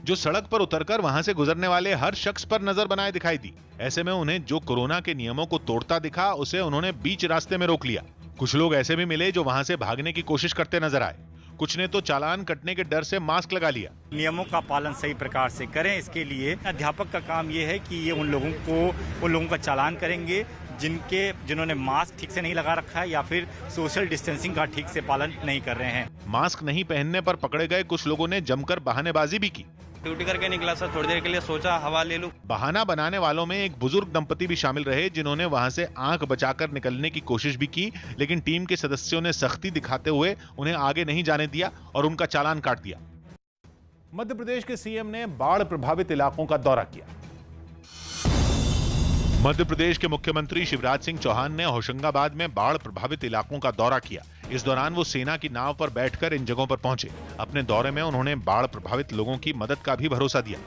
जो सड़क पर उतरकर वहां से गुजरने वाले हर शख्स पर नजर बनाए दिखाई दी। ऐसे में उन्हें जो कोरोना के नियमों को तोड़ता दिखा, उसे उन्होंने बीच रास्ते में रोक लिया। कुछ लोग ऐसे भी मिले जो वहां से भागने की कोशिश करते नजर आए। कुछ ने तो चालान कटने के डर से मास्क लगा लिया। नियमों का पालन सही प्रकार से करें, इसके लिए अध्यापक का काम ये है कि ये उन लोगों का चालान करेंगे जिन्होंने मास्क ठीक से नहीं लगा रखा है या फिर सोशल डिस्टेंसिंग का ठीक से पालन नहीं कर रहे हैं। मास्क नहीं पहनने पर पकड़े गए कुछ लोगों ने जमकर बहानेबाजी भी की। ड्यूटी करके निकला सर, थोड़ी देर के लिए सोचा हवा ले लूं। बहाना बनाने वालों में एक बुजुर्ग दंपति भी शामिल रहे, जिन्होंने वहां से आंख बचाकर निकलने की कोशिश भी की, लेकिन टीम के सदस्यों ने सख्ती दिखाते हुए उन्हें आगे नहीं जाने दिया और उनका चालान काट दिया। मध्य प्रदेश के सीएम ने बाढ़ प्रभावित इलाकों का दौरा किया। मध्य प्रदेश के मुख्यमंत्री शिवराज सिंह चौहान ने होशंगाबाद में बाढ़ प्रभावित इलाकों का दौरा किया। इस दौरान वो सेना की नाव पर बैठकर इन जगहों पर पहुंचे। अपने दौरे में उन्होंने बाढ़ प्रभावित लोगों की मदद का भी भरोसा दिया।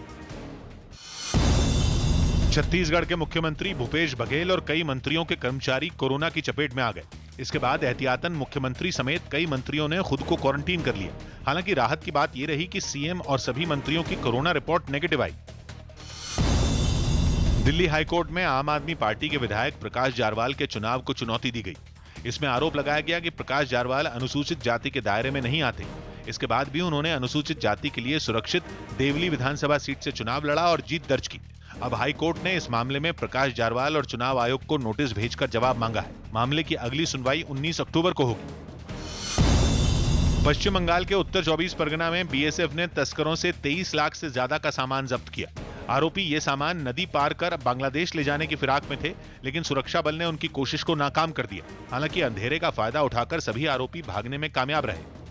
छत्तीसगढ़ के मुख्यमंत्री भूपेश बघेल और कई मंत्रियों के कर्मचारी कोरोना की चपेट में आ गए। इसके बाद एहतियातन मुख्यमंत्री समेत कई मंत्रियों ने खुद को क्वारंटीन कर लिया। हालांकि राहत की बात यह रही कि सीएम और सभी मंत्रियों की कोरोना रिपोर्ट नेगेटिव आई। दिल्ली हाईकोर्ट में आम आदमी पार्टी के विधायक प्रकाश जारवाल के चुनाव को चुनौती दी गई। इसमें आरोप लगाया गया कि प्रकाश जारवाल अनुसूचित जाति के दायरे में नहीं आते। इसके बाद भी उन्होंने अनुसूचित जाति के लिए सुरक्षित देवली विधानसभा सीट से चुनाव लड़ा और जीत दर्ज की। अब हाईकोर्ट ने इस मामले में प्रकाश जारवाल और चुनाव आयोग को नोटिस भेजकर जवाब मांगा है। मामले की अगली सुनवाई 19 अक्टूबर को होगी। पश्चिम बंगाल के उत्तर 24 परगना में बीएसएफ ने तस्करों से 23 लाख से ज्यादा का सामान जब्त किया। आरोपी ये सामान नदी पार कर बांग्लादेश ले जाने की फिराक में थे, लेकिन सुरक्षा बल ने उनकी कोशिश को नाकाम कर दिया। हालांकि अंधेरे का फायदा उठाकर सभी आरोपी भागने में कामयाब रहे।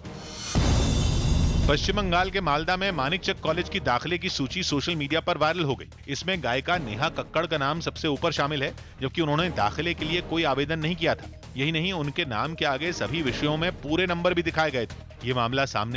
पश्चिम बंगाल के मालदा में मानिकचक कॉलेज की दाखिले की सूची सोशल मीडिया पर वायरल हो गई। इसमें गायिका नेहा कक्कड़ का नाम सबसे ऊपर शामिल है, जबकि उन्होंने दाखिले के लिए कोई आवेदन नहीं किया था। यही नहीं, उनके नाम के आगे सभी विषयों में पूरे नंबर भी दिखाए गए थे। ये मामला सामने